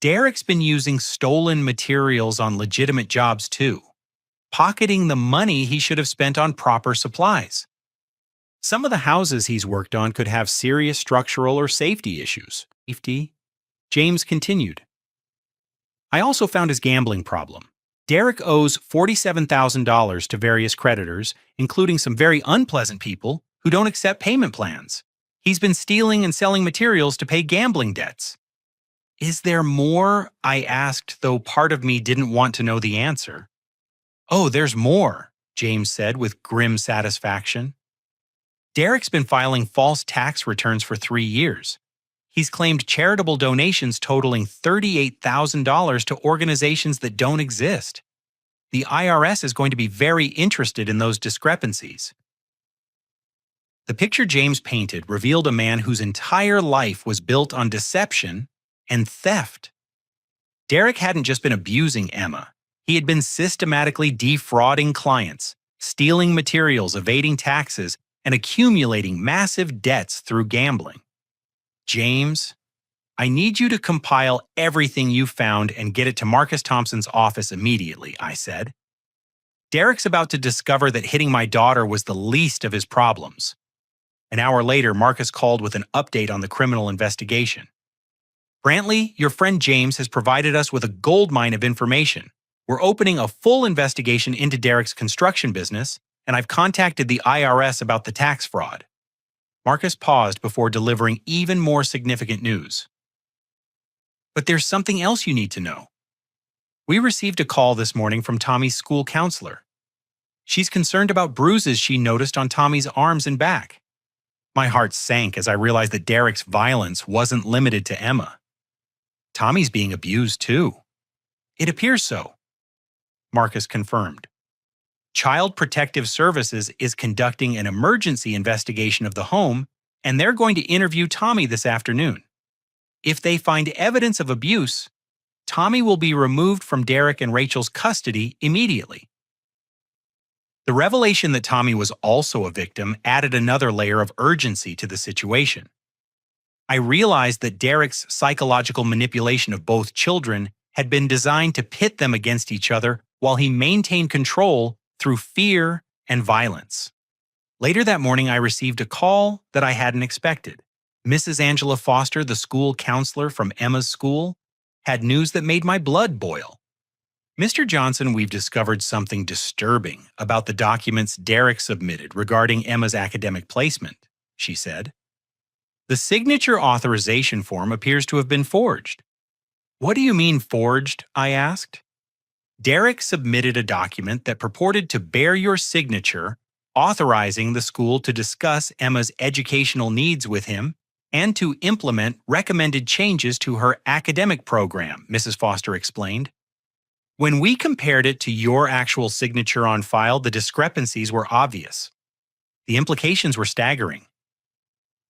Derek's been using stolen materials on legitimate jobs too, pocketing the money he should have spent on proper supplies. Some of the houses he's worked on could have serious structural or safety issues. James continued. "I also found his gambling problem. Derek owes $47,000 to various creditors, including some very unpleasant people who don't accept payment plans. He's been stealing and selling materials to pay gambling debts." "Is there more?" I asked, though part of me didn't want to know the answer. "Oh, there's more," James said with grim satisfaction. Derek's been filing false tax returns for 3 years. He's claimed charitable donations totaling $38,000 to organizations that don't exist. The IRS is going to be very interested in those discrepancies. The picture James painted revealed a man whose entire life was built on deception and theft. Derek hadn't just been abusing Emma. He had been systematically defrauding clients, stealing materials, evading taxes, and accumulating massive debts through gambling. "James, I need you to compile everything you found and get it to Marcus Thompson's office immediately," I said. "Derek's about to discover that hitting my daughter was the least of his problems." An hour later, Marcus called with an update on the criminal investigation. "Brantley, your friend James has provided us with a goldmine of information. We're opening a full investigation into Derek's construction business, and I've contacted the IRS about the tax fraud." Marcus paused before delivering even more significant news. "But there's something else you need to know. We received a call this morning from Tommy's school counselor. She's concerned about bruises she noticed on Tommy's arms and back." My heart sank as I realized that Derek's violence wasn't limited to Emma. "Tommy's being abused too." "It appears so," Marcus confirmed. Child Protective Services is conducting an emergency investigation of the home, and they're going to interview Tommy this afternoon. If they find evidence of abuse, Tommy will be removed from Derek and Rachel's custody immediately. The revelation that Tommy was also a victim added another layer of urgency to the situation. I realized that Derek's psychological manipulation of both children had been designed to pit them against each other while he maintained control through fear and violence. Later that morning, I received a call that I hadn't expected. Mrs. Angela Foster, the school counselor from Emma's school, had news that made my blood boil. Mr. Johnson, we've discovered something disturbing about the documents Derek submitted regarding Emma's academic placement, she said. The signature authorization form appears to have been forged. What do you mean forged? I asked. Derek submitted a document that purported to bear your signature, authorizing the school to discuss Emma's educational needs with him and to implement recommended changes to her academic program, Mrs. Foster explained. When we compared it to your actual signature on file, the discrepancies were obvious. The implications were staggering.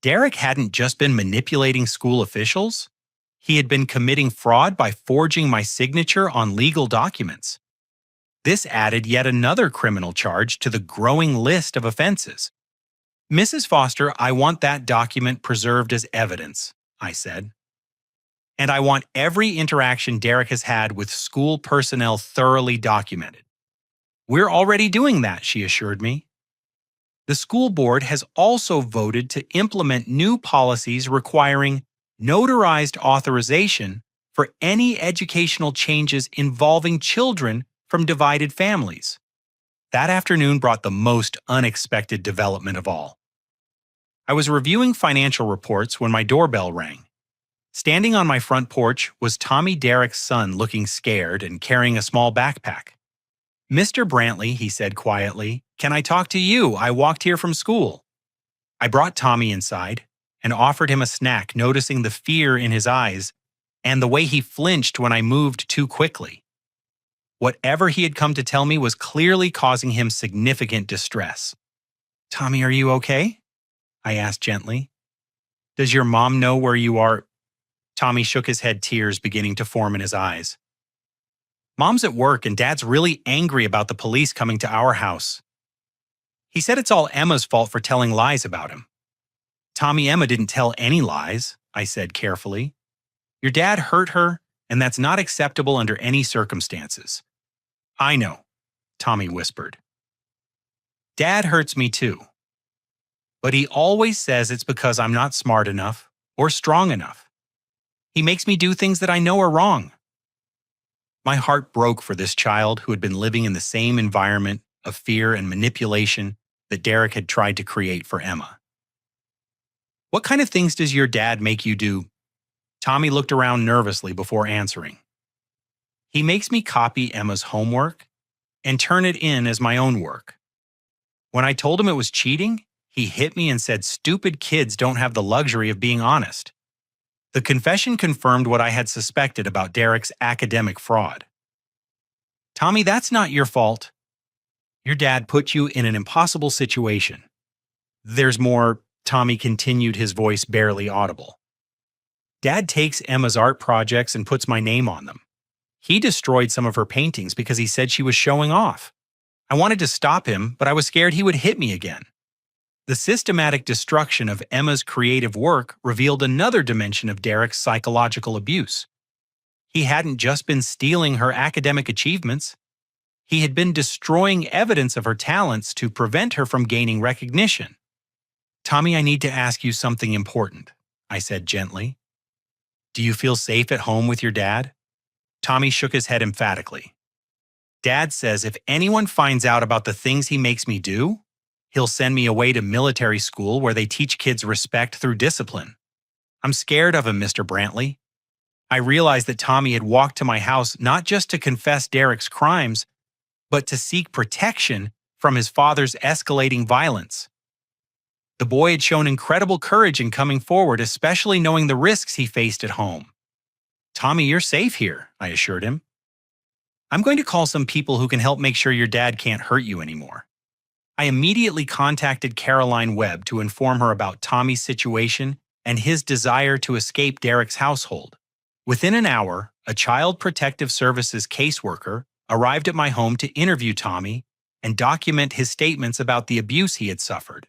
Derek hadn't just been manipulating school officials. He had been committing fraud by forging my signature on legal documents. This added yet another criminal charge to the growing list of offenses. Mrs. Foster, I want that document preserved as evidence, I said. And I want every interaction Derek has had with school personnel thoroughly documented. We're already doing that, she assured me. The school board has also voted to implement new policies requiring notarized authorization for any educational changes involving children from divided families. That afternoon brought the most unexpected development of all. I was reviewing financial reports when my doorbell rang. Standing on my front porch was Tommy Derek's son, looking scared and carrying a small backpack. Mr. Brantley, he said quietly, can I talk to you? I walked here from school. I brought Tommy inside and offered him a snack, noticing the fear in his eyes and the way he flinched when I moved too quickly. Whatever he had come to tell me was clearly causing him significant distress. Tommy, are you okay? I asked gently. Does your mom know where you are? Tommy shook his head, tears beginning to form in his eyes. Mom's at work and Dad's really angry about the police coming to our house. He said it's all Emma's fault for telling lies about him. Tommy, Emma didn't tell any lies, I said carefully. Your dad hurt her, and that's not acceptable under any circumstances. I know, Tommy whispered. Dad hurts me too. But he always says it's because I'm not smart enough or strong enough. He makes me do things that I know are wrong. My heart broke for this child who had been living in the same environment of fear and manipulation that Derek had tried to create for Emma. What kind of things does your dad make you do? Tommy looked around nervously before answering. He makes me copy Emma's homework and turn it in as my own work. When I told him it was cheating, he hit me and said stupid kids don't have the luxury of being honest. The confession confirmed what I had suspected about Derek's academic fraud. Tommy, that's not your fault. Your dad put you in an impossible situation. There's more, Tommy continued, his voice barely audible. Dad takes Emma's art projects and puts my name on them. He destroyed some of her paintings because he said she was showing off. I wanted to stop him, but I was scared he would hit me again. The systematic destruction of Emma's creative work revealed another dimension of Derek's psychological abuse. He hadn't just been stealing her academic achievements. He had been destroying evidence of her talents to prevent her from gaining recognition. Tommy, I need to ask you something important, I said gently. Do you feel safe at home with your dad? Tommy shook his head emphatically. Dad says if anyone finds out about the things he makes me do, he'll send me away to military school where they teach kids respect through discipline. I'm scared of him, Mr. Brantley. I realized that Tommy had walked to my house not just to confess Derek's crimes, but to seek protection from his father's escalating violence. The boy had shown incredible courage in coming forward, especially knowing the risks he faced at home. Tommy, you're safe here, I assured him. I'm going to call some people who can help make sure your dad can't hurt you anymore. I immediately contacted Caroline Webb to inform her about Tommy's situation and his desire to escape Derek's household. Within an hour, a Child Protective Services caseworker arrived at my home to interview Tommy and document his statements about the abuse he had suffered.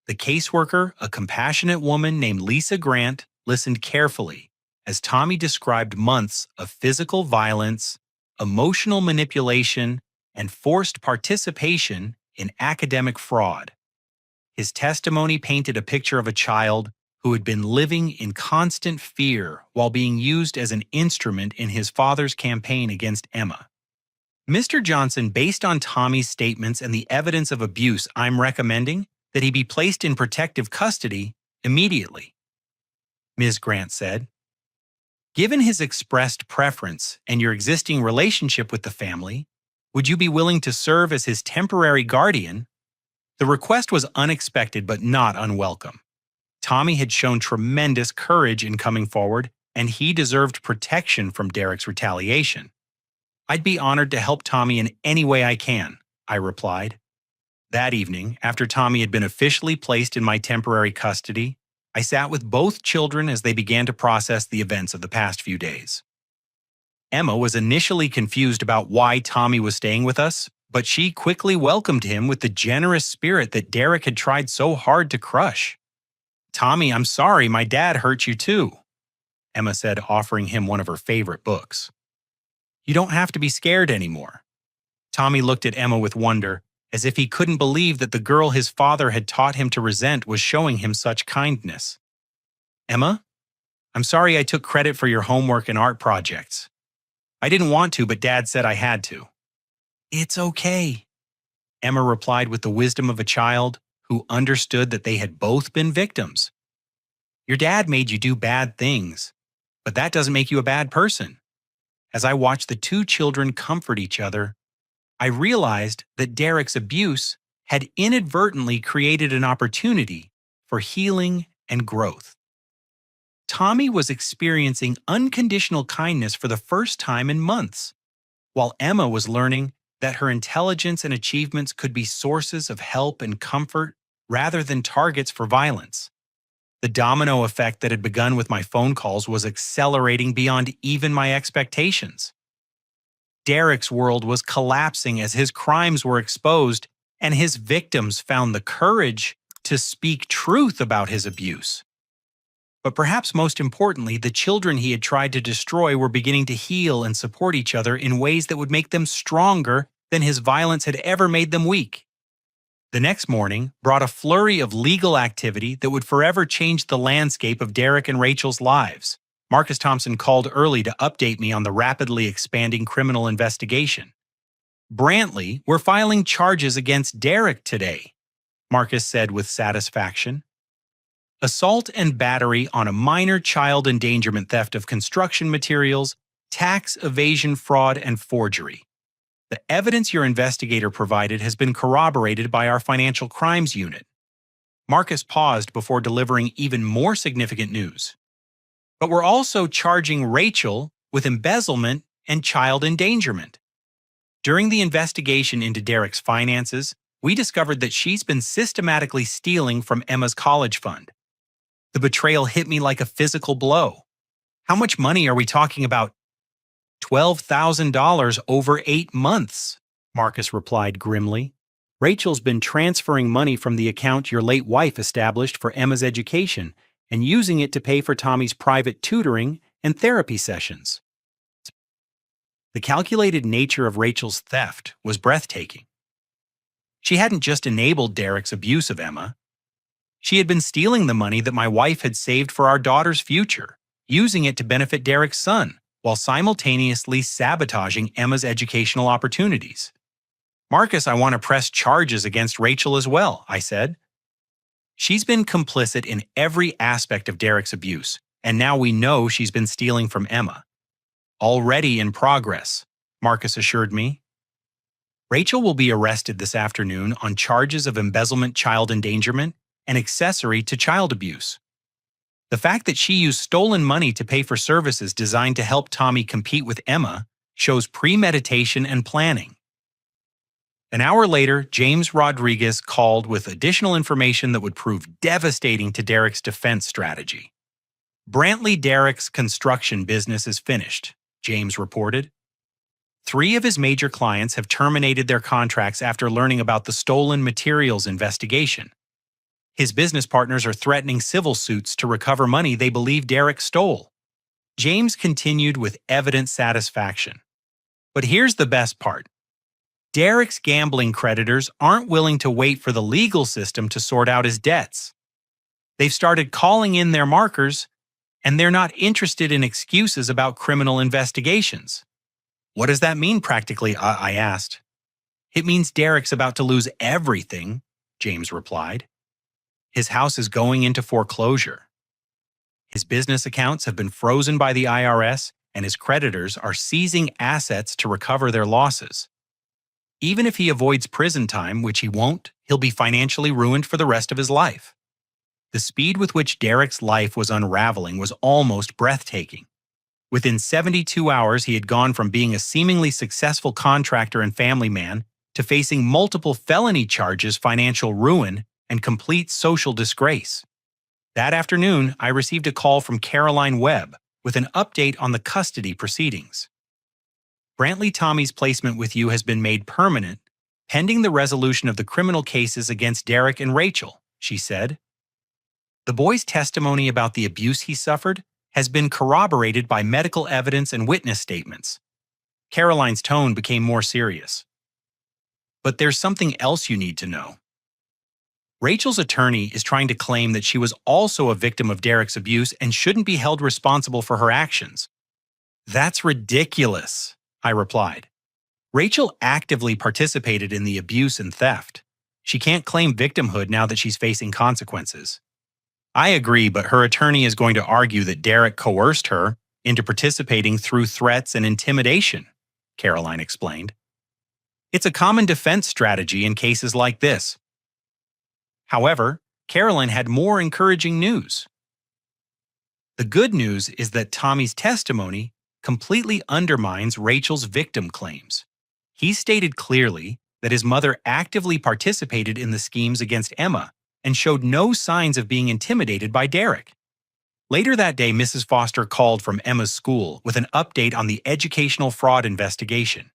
The caseworker, a compassionate woman named Lisa Grant, listened carefully as Tommy described months of physical violence, emotional manipulation, and forced participation in academic fraud. His testimony painted a picture of a child who had been living in constant fear while being used as an instrument in his father's campaign against Emma. Mr. Johnson, based on Tommy's statements and the evidence of abuse, I'm recommending that he be placed in protective custody immediately, Ms. Grant said. Given his expressed preference and your existing relationship with the family, would you be willing to serve as his temporary guardian? The request was unexpected but not unwelcome. Tommy had shown tremendous courage in coming forward, and he deserved protection from Derek's retaliation. I'd be honored to help Tommy in any way I can, I replied. That evening, after Tommy had been officially placed in my temporary custody, I sat with both children as they began to process the events of the past few days. Emma was initially confused about why Tommy was staying with us, but she quickly welcomed him with the generous spirit that Derek had tried so hard to crush. "Tommy, I'm sorry my dad hurt you too," Emma said, offering him one of her favorite books. "You don't have to be scared anymore." Tommy looked at Emma with wonder, as if he couldn't believe that the girl his father had taught him to resent was showing him such kindness. "Emma, I'm sorry I took credit for your homework and art projects. I didn't want to, but Dad said I had to." "It's okay," Emma replied with the wisdom of a child who understood that they had both been victims. "Your dad made you do bad things, but that doesn't make you a bad person." As I watched the two children comfort each other, I realized that Derek's abuse had inadvertently created an opportunity for healing and growth. Tommy was experiencing unconditional kindness for the first time in months, while Emma was learning that her intelligence and achievements could be sources of help and comfort rather than targets for violence. The domino effect that had begun with my phone calls was accelerating beyond even my expectations. Derek's world was collapsing as his crimes were exposed and his victims found the courage to speak truth about his abuse. But perhaps most importantly, the children he had tried to destroy were beginning to heal and support each other in ways that would make them stronger than his violence had ever made them weak. The next morning brought a flurry of legal activity that would forever change the landscape of Derek and Rachel's lives. Marcus Thompson called early to update me on the rapidly expanding criminal investigation. "Brantley, we're filing charges against Derek today," Marcus said with satisfaction. "Assault and battery on a minor child endangerment, theft of construction materials, tax evasion, fraud, and forgery. The evidence your investigator provided has been corroborated by our financial crimes unit." Marcus paused before delivering even more significant news. "But we're also charging Rachel with embezzlement and child endangerment. During the investigation into Derek's finances, we discovered that she's been systematically stealing from Emma's college fund. The betrayal hit me like a physical blow. How much money are we talking about?" $12,000 over 8 months, Marcus replied grimly. "Rachel's been transferring money from the account your late wife established for Emma's education and using it to pay for Tommy's private tutoring and therapy sessions." The calculated nature of Rachel's theft was breathtaking. She hadn't just enabled Derek's abuse of Emma. She had been stealing the money that my wife had saved for our daughter's future, using it to benefit Derek's son, while simultaneously sabotaging Emma's educational opportunities. "Marcus, I want to press charges against Rachel as well," I said. "She's been complicit in every aspect of Derek's abuse, and now we know she's been stealing from Emma." "Already in progress," Marcus assured me. "Rachel will be arrested this afternoon on charges of embezzlement, child endangerment, and accessory to child abuse. The fact that she used stolen money to pay for services designed to help Tommy compete with Emma shows premeditation and planning." An hour later, James Rodriguez called with additional information that would prove devastating to Derek's defense strategy. "Brantley Derek's construction business is finished," James reported. 3 of his major clients have terminated their contracts after learning about the stolen materials investigation. His business partners are threatening civil suits to recover money they believe Derek stole. James continued with evident satisfaction. "But here's the best part. Derek's gambling creditors aren't willing to wait for the legal system to sort out his debts. They've started calling in their markers, and they're not interested in excuses about criminal investigations. What does that mean practically? I asked. It means Derek's about to lose everything, James replied. His house is going into foreclosure. His business accounts have been frozen by the IRS, and his creditors are seizing assets to recover their losses. Even if he avoids prison time, which he won't, he'll be financially ruined for the rest of his life. The speed with which Derek's life was unraveling was almost breathtaking. Within 72 hours, he had gone from being a seemingly successful contractor and family man to facing multiple felony charges, financial ruin, and complete social disgrace. That afternoon, I received a call from Caroline Webb with an update on the custody proceedings. Brantley Tommy's placement with you has been made permanent, pending the resolution of the criminal cases against Derek and Rachel, she said. The boy's testimony about the abuse he suffered has been corroborated by medical evidence and witness statements. Caroline's tone became more serious. But there's something else you need to know. Rachel's attorney is trying to claim that she was also a victim of Derek's abuse and shouldn't be held responsible for her actions. That's ridiculous, I replied. Rachel actively participated in the abuse and theft. She can't claim victimhood now that she's facing consequences. I agree, but her attorney is going to argue that Derek coerced her into participating through threats and intimidation, Caroline explained. It's a common defense strategy in cases like this. However, Caroline had more encouraging news. The good news is that Tommy's testimony completely undermines Rachel's victim claims. He stated clearly that his mother actively participated in the schemes against Emma and showed no signs of being intimidated by Derek. Later that day, Mrs. Foster called from Emma's school with an update on the educational fraud investigation.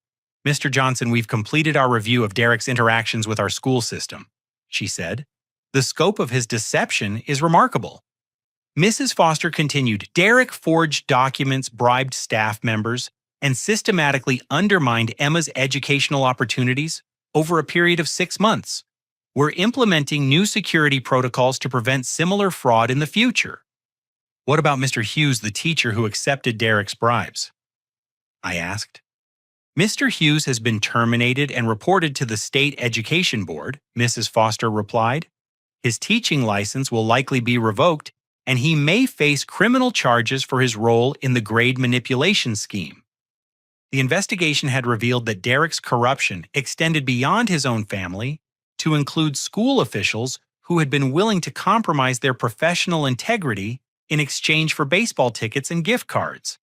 Mr. Johnson, we've completed our review of Derek's interactions with our school system, she said. The scope of his deception is remarkable. Mrs. Foster continued, Derek forged documents, bribed staff members, and systematically undermined Emma's educational opportunities over a period of 6 months. We're implementing new security protocols to prevent similar fraud in the future. What about Mr. Hughes, the teacher who accepted Derek's bribes? I asked. Mr. Hughes has been terminated and reported to the State Education Board, Mrs. Foster replied. His teaching license will likely be revoked, and he may face criminal charges for his role in the grade manipulation scheme. The investigation had revealed that Derek's corruption extended beyond his own family to include school officials who had been willing to compromise their professional integrity in exchange for baseball tickets and gift cards.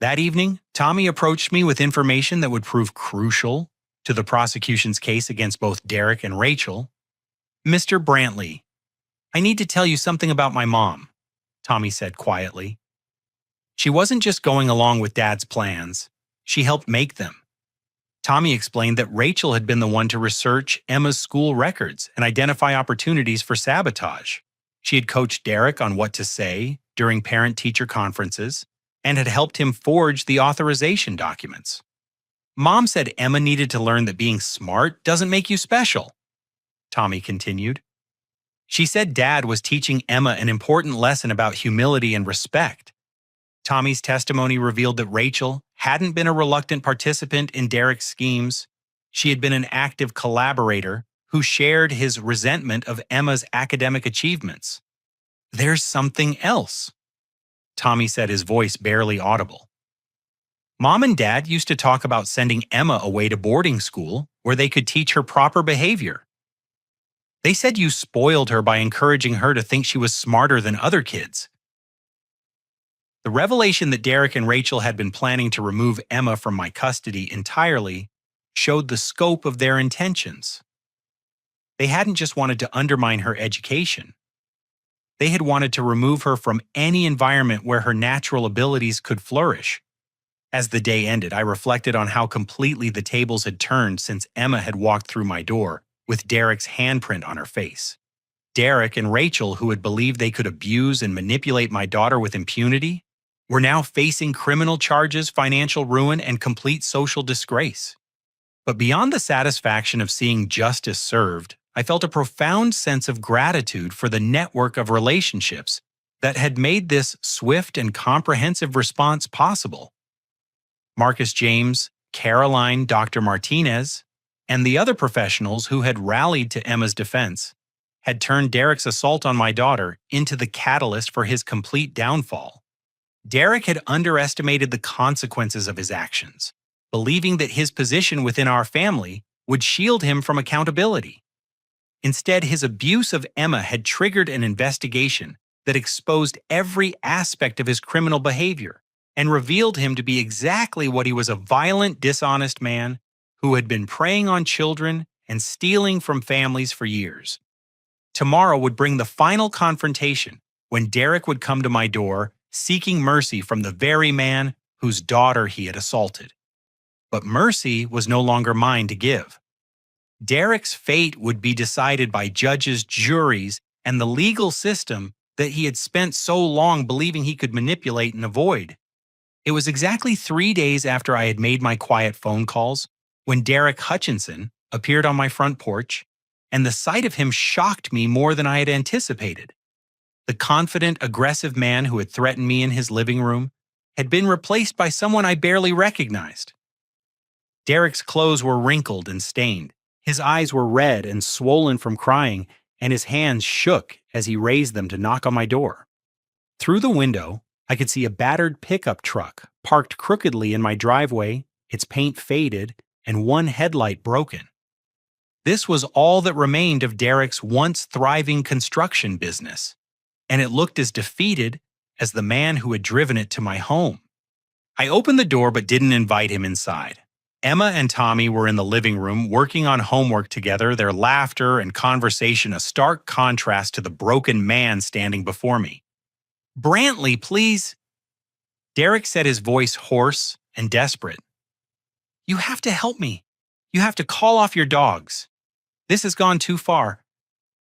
That evening, Tommy approached me with information that would prove crucial to the prosecution's case against both Derek and Rachel. Mr. Brantley, I need to tell you something about my mom, Tommy said quietly. She wasn't just going along with Dad's plans, she helped make them. Tommy explained that Rachel had been the one to research Emma's school records and identify opportunities for sabotage. She had coached Derek on what to say during parent-teacher conferences and had helped him forge the authorization documents. Mom said Emma needed to learn that being smart doesn't make you special, Tommy continued. She said Dad was teaching Emma an important lesson about humility and respect. Tommy's testimony revealed that Rachel hadn't been a reluctant participant in Derek's schemes. She had been an active collaborator who shared his resentment of Emma's academic achievements. There's something else, Tommy said, his voice barely audible. Mom and Dad used to talk about sending Emma away to boarding school where they could teach her proper behavior. They said you spoiled her by encouraging her to think she was smarter than other kids. The revelation that Derek and Rachel had been planning to remove Emma from my custody entirely showed the scope of their intentions. They hadn't just wanted to undermine her education. They had wanted to remove her from any environment where her natural abilities could flourish. As the day ended, I reflected on how completely the tables had turned since Emma had walked through my door with Derek's handprint on her face. Derek and Rachel, who had believed they could abuse and manipulate my daughter with impunity, were now facing criminal charges, financial ruin, and complete social disgrace. But beyond the satisfaction of seeing justice served, I felt a profound sense of gratitude for the network of relationships that had made this swift and comprehensive response possible. Marcus James, Caroline, Dr. Martinez, and the other professionals who had rallied to Emma's defense had turned Derek's assault on my daughter into the catalyst for his complete downfall. Derek had underestimated the consequences of his actions, believing that his position within our family would shield him from accountability. Instead, his abuse of Emma had triggered an investigation that exposed every aspect of his criminal behavior and revealed him to be exactly what he was: a violent, dishonest man who had been preying on children and stealing from families for years. Tomorrow would bring the final confrontation when Derek would come to my door seeking mercy from the very man whose daughter he had assaulted. But mercy was no longer mine to give. Derek's fate would be decided by judges, juries, and the legal system that he had spent so long believing he could manipulate and avoid. It was exactly 3 days after I had made my quiet phone calls when Derek Hutchinson appeared on my front porch, and the sight of him shocked me more than I had anticipated. The confident, aggressive man who had threatened me in his living room had been replaced by someone I barely recognized. Derek's clothes were wrinkled and stained. His eyes were red and swollen from crying, and his hands shook as he raised them to knock on my door. Through the window, I could see a battered pickup truck parked crookedly in my driveway, its paint faded, and one headlight broken. This was all that remained of Derek's once thriving construction business, and it looked as defeated as the man who had driven it to my home. I opened the door but didn't invite him inside. Emma and Tommy were in the living room working on homework together, their laughter and conversation a stark contrast to the broken man standing before me. "Brantley, please." Derek said, his voice hoarse and desperate. "You have to help me. You have to call off your dogs. This has gone too far."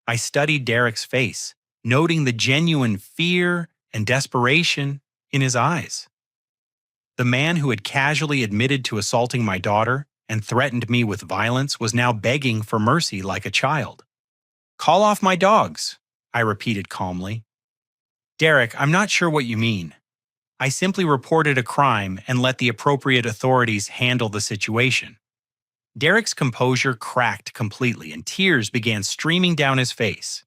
I studied Derek's face, noting the genuine fear and desperation in his eyes. The man who had casually admitted to assaulting my daughter and threatened me with violence was now begging for mercy like a child. "Call off my dogs," I repeated calmly. "Derek, I'm not sure what you mean. I simply reported a crime and let the appropriate authorities handle the situation." Derek's composure cracked completely and tears began streaming down his face.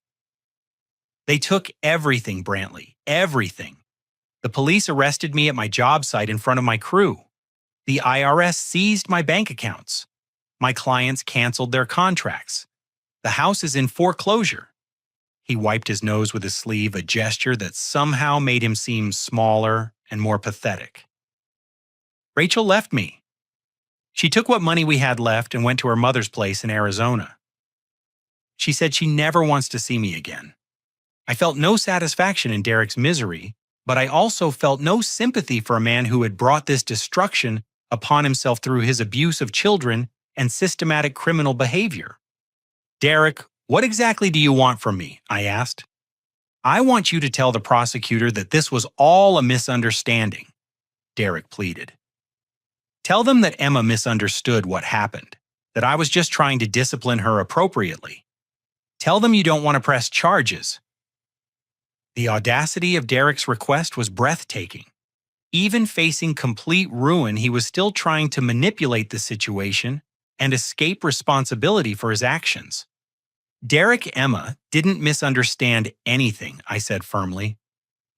"They took everything, Brantley, everything. The police arrested me at my job site in front of my crew. The IRS seized my bank accounts. My clients canceled their contracts. The house is in foreclosure." He wiped his nose with his sleeve, a gesture that somehow made him seem smaller and more pathetic. "Rachel left me. She took what money we had left and went to her mother's place in Arizona. She said she never wants to see me again." I felt no satisfaction in Derek's misery, but I also felt no sympathy for a man who had brought this destruction upon himself through his abuse of children and systematic criminal behavior. "Derek, what exactly do you want from me?" I asked. "I want you to tell the prosecutor that this was all a misunderstanding," Derek pleaded. "Tell them that Emma misunderstood what happened, that I was just trying to discipline her appropriately. Tell them you don't want to press charges." The audacity of Derek's request was breathtaking. Even facing complete ruin, he was still trying to manipulate the situation and escape responsibility for his actions. "Derek, Emma didn't misunderstand anything," I said firmly.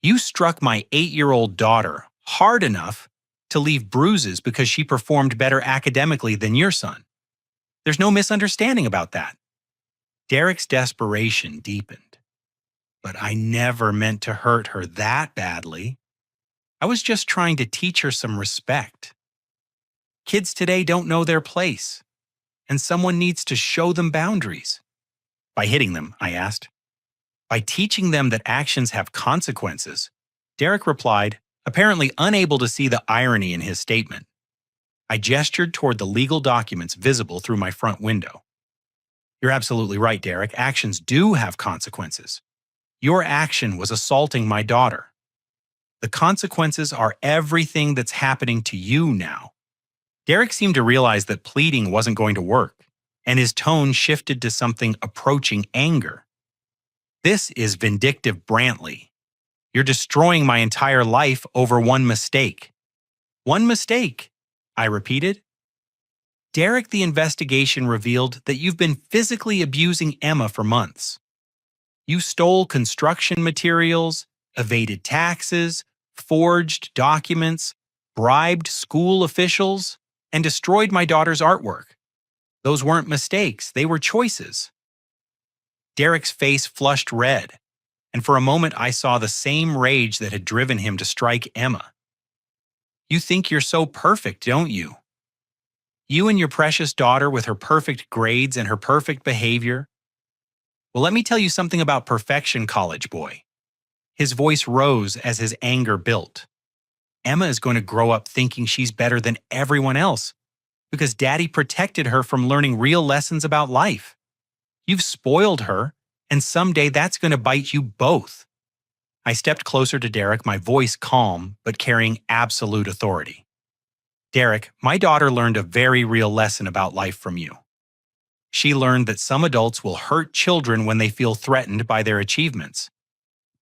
"You struck my 8-year-old daughter hard enough to leave bruises because she performed better academically than your son. There's no misunderstanding about that." Derek's desperation deepened. "But I never meant to hurt her that badly. I was just trying to teach her some respect. Kids today don't know their place, and someone needs to show them boundaries." "By hitting them?" I asked. "By teaching them that actions have consequences," Derek replied, apparently unable to see the irony in his statement. I gestured toward the legal documents visible through my front window. "You're absolutely right, Derek. Actions do have consequences. Your action was assaulting my daughter. The consequences are everything that's happening to you now. Derek seemed to realize that pleading wasn't going to work, and his tone shifted to something approaching anger. This is vindictive, Brantley. You're destroying my entire life over one mistake. One mistake, I repeated. Derek, the investigation revealed that you've been physically abusing Emma for months. You stole construction materials, evaded taxes, forged documents, bribed school officials, and destroyed my daughter's artwork. Those weren't mistakes, they were choices. Derek's face flushed red, and for a moment I saw the same rage that had driven him to strike Emma. You think you're so perfect, don't you? You and your precious daughter with her perfect grades and her perfect behavior. Well, let me tell you something about perfection, college boy. His voice rose as his anger built. Emma is going to grow up thinking she's better than everyone else because Daddy protected her from learning real lessons about life. You've spoiled her, and someday that's going to bite you both. I stepped closer to Derek, my voice calm but carrying absolute authority. Derek, my daughter learned a very real lesson about life from you. She learned that some adults will hurt children when they feel threatened by their achievements.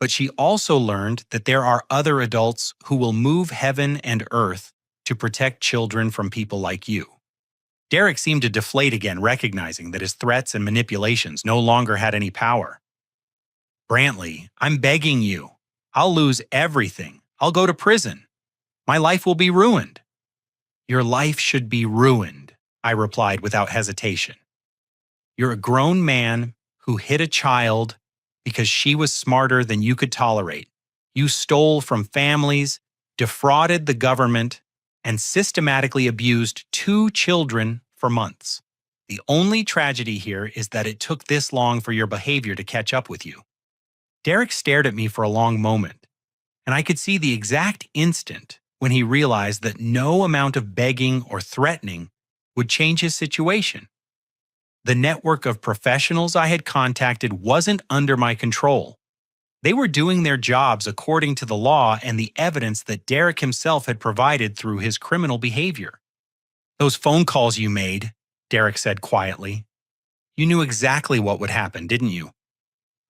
But she also learned that there are other adults who will move heaven and earth to protect children from people like you. Derek seemed to deflate again, recognizing that his threats and manipulations no longer had any power. Brantley, I'm begging you. I'll lose everything. I'll go to prison. My life will be ruined. Your life should be ruined, I replied without hesitation. You're a grown man who hit a child because she was smarter than you could tolerate. You stole from families, defrauded the government, and systematically abused 2 children for months. The only tragedy here is that it took this long for your behavior to catch up with you. Derek stared at me for a long moment, and I could see the exact instant when he realized that no amount of begging or threatening would change his situation. The network of professionals I had contacted wasn't under my control. They were doing their jobs according to the law and the evidence that Derek himself had provided through his criminal behavior. Those phone calls you made, Derek said quietly. You knew exactly what would happen, didn't you?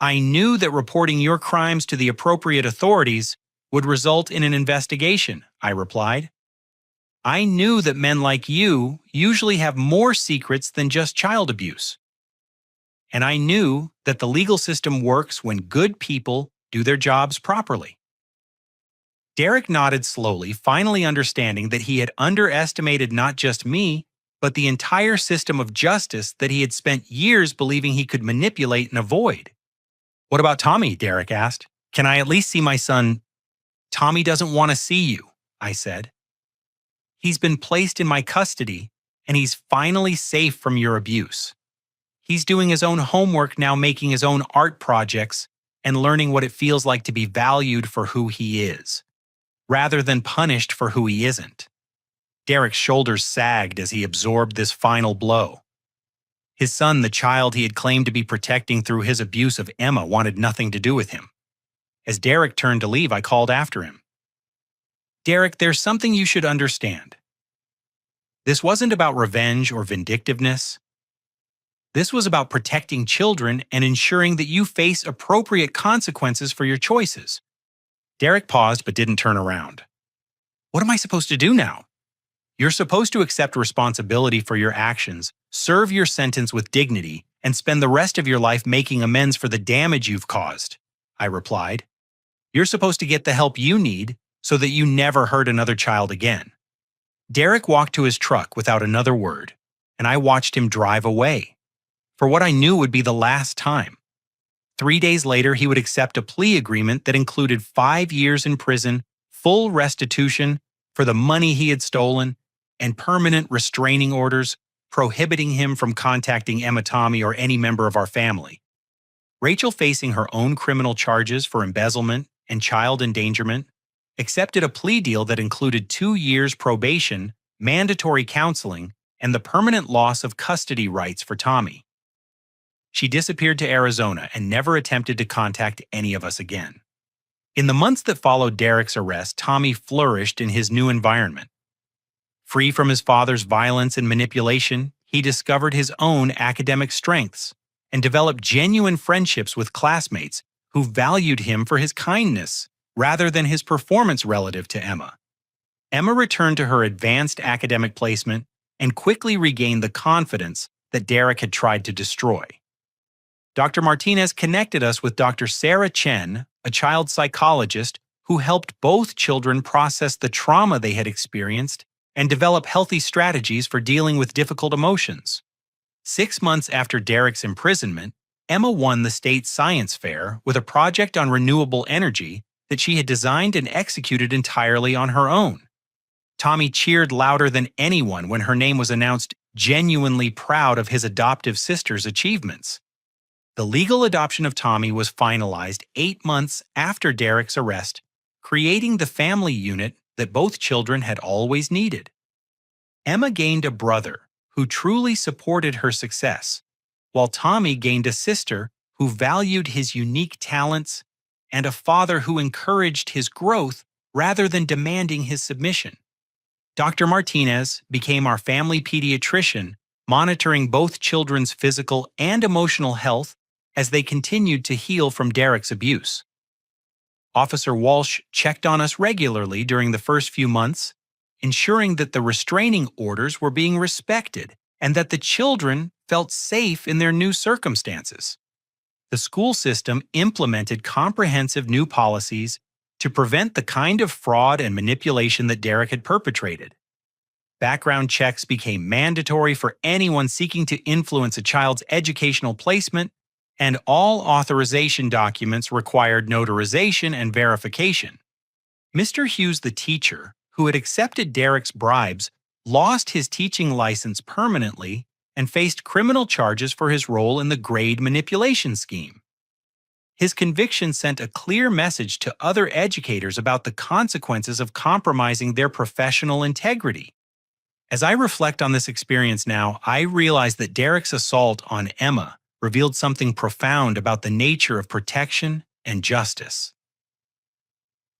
I knew that reporting your crimes to the appropriate authorities would result in an investigation, I replied. I knew that men like you usually have more secrets than just child abuse. And I knew that the legal system works when good people do their jobs properly. Derek nodded slowly, finally understanding that he had underestimated not just me, but the entire system of justice that he had spent years believing he could manipulate and avoid. What about Tommy? Derek asked. Can I at least see my son? Tommy doesn't want to see you, I said. He's been placed in my custody, and he's finally safe from your abuse. He's doing his own homework now, making his own art projects, and learning what it feels like to be valued for who he is, rather than punished for who he isn't. Derek's shoulders sagged as he absorbed this final blow. His son, the child he had claimed to be protecting through his abuse of Emma, wanted nothing to do with him. As Derek turned to leave, I called after him. Derek, there's something you should understand. This wasn't about revenge or vindictiveness. This was about protecting children and ensuring that you face appropriate consequences for your choices. Derek paused but didn't turn around. What am I supposed to do now? You're supposed to accept responsibility for your actions, serve your sentence with dignity, and spend the rest of your life making amends for the damage you've caused, I replied. You're supposed to get the help you need so that you never hurt another child again. Derek walked to his truck without another word, and I watched him drive away, for what I knew would be the last time. 3 days later, he would accept a plea agreement that included 5 years in prison, full restitution for the money he had stolen, and permanent restraining orders prohibiting him from contacting Emma Tommy or any member of our family. Rachel, facing her own criminal charges for embezzlement and child endangerment, accepted a plea deal that included 2 years probation, mandatory counseling, and the permanent loss of custody rights for Tommy. She disappeared to Arizona and never attempted to contact any of us again. In the months that followed Derek's arrest, Tommy flourished in his new environment. Free from his father's violence and manipulation, he discovered his own academic strengths and developed genuine friendships with classmates who valued him for his kindness rather than his performance relative to Emma. Emma returned to her advanced academic placement and quickly regained the confidence that Derek had tried to destroy. Dr. Martinez connected us with Dr. Sarah Chen, a child psychologist who helped both children process the trauma they had experienced and develop healthy strategies for dealing with difficult emotions. 6 months after Derek's imprisonment, Emma won the state science fair with a project on renewable energy that she had designed and executed entirely on her own. Tommy cheered louder than anyone when her name was announced, genuinely proud of his adoptive sister's achievements. The legal adoption of Tommy was finalized 8 months after Derek's arrest, creating the family unit that both children had always needed. Emma gained a brother who truly supported her success, while Tommy gained a sister who valued his unique talents and a father who encouraged his growth rather than demanding his submission. Dr. Martinez became our family pediatrician, monitoring both children's physical and emotional health as they continued to heal from Derek's abuse. Officer Walsh checked on us regularly during the first few months, ensuring that the restraining orders were being respected and that the children felt safe in their new circumstances. The school system implemented comprehensive new policies to prevent the kind of fraud and manipulation that Derek had perpetrated. Background checks became mandatory for anyone seeking to influence a child's educational placement, and all authorization documents required notarization and verification. Mr. Hughes, the teacher, who had accepted Derek's bribes, lost his teaching license permanently and faced criminal charges for his role in the grade manipulation scheme. His conviction sent a clear message to other educators about the consequences of compromising their professional integrity. As I reflect on this experience now, I realize that Derek's assault on Emma revealed something profound about the nature of protection and justice.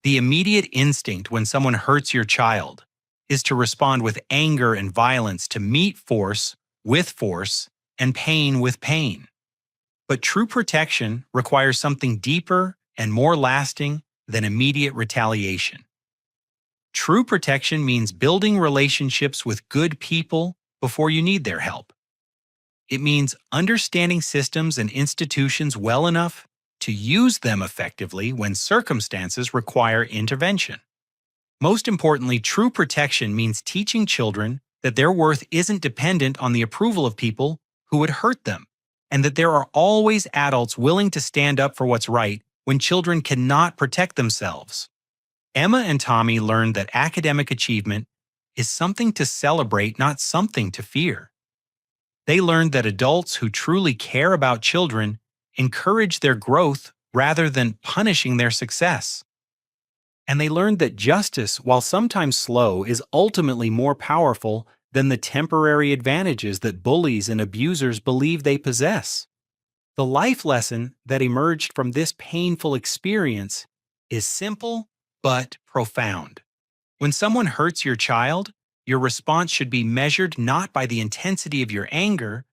The immediate instinct when someone hurts your child is to respond with anger and violence to meet force with force and pain with pain. But true protection requires something deeper and more lasting than immediate retaliation. True protection means building relationships with good people before you need their help. It means understanding systems and institutions well enough to use them effectively when circumstances require intervention. Most importantly, true protection means teaching children that their worth isn't dependent on the approval of people who would hurt them, and that there are always adults willing to stand up for what's right when children cannot protect themselves. Emma and Tommy learned that academic achievement is something to celebrate, not something to fear. They learned that adults who truly care about children encourage their growth rather than punishing their success. And they learned that justice, while sometimes slow, is ultimately more powerful than the temporary advantages that bullies and abusers believe they possess. The life lesson that emerged from this painful experience is simple but profound. When someone hurts your child, your response should be measured not by the intensity of your anger,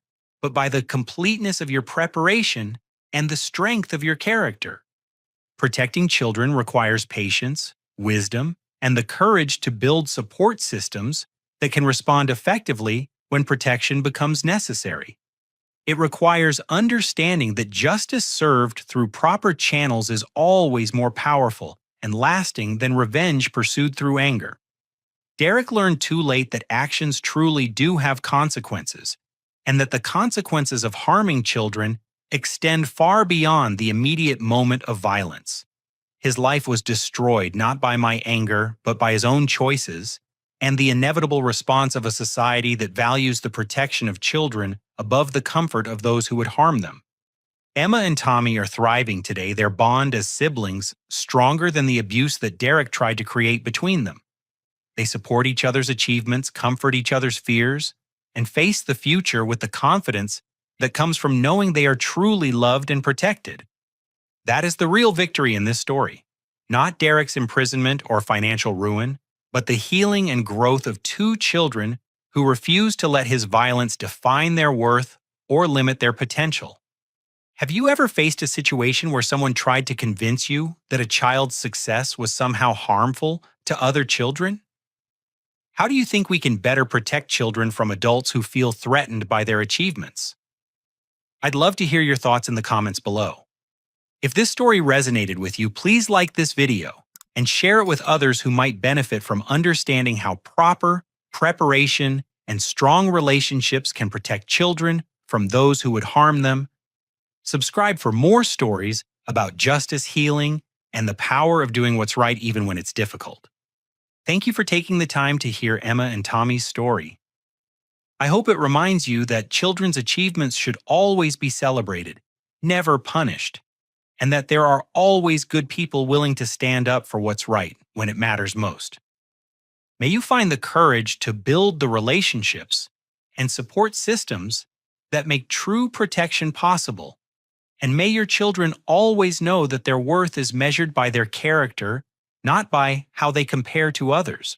but by the completeness of your preparation and the strength of your character. Protecting children requires patience, wisdom, and the courage to build support systems that can respond effectively when protection becomes necessary. It requires understanding that justice served through proper channels is always more powerful and lasting than revenge pursued through anger. Derek learned too late that actions truly do have consequences, and that the consequences of harming children extend far beyond the immediate moment of violence. His life was destroyed not by my anger, but by his own choices, and the inevitable response of a society that values the protection of children above the comfort of those who would harm them. Emma and Tommy are thriving today, their bond as siblings stronger than the abuse that Derek tried to create between them. They support each other's achievements, comfort each other's fears, and face the future with the confidence that comes from knowing they are truly loved and protected. That is the real victory in this story, not Derek's imprisonment or financial ruin, but the healing and growth of two children who refused to let his violence define their worth or limit their potential. Have you ever faced a situation where someone tried to convince you that a child's success was somehow harmful to other children? How do you think we can better protect children from adults who feel threatened by their achievements? I'd love to hear your thoughts in the comments below. If this story resonated with you, please like this video and share it with others who might benefit from understanding how proper preparation and strong relationships can protect children from those who would harm them. Subscribe for more stories about justice, healing, and the power of doing what's right even when it's difficult. Thank you for taking the time to hear Emma and Tommy's story. I hope it reminds you that children's achievements should always be celebrated, never punished, and that there are always good people willing to stand up for what's right when it matters most. May you find the courage to build the relationships and support systems that make true protection possible. And may your children always know that their worth is measured by their character, not by how they compare to others.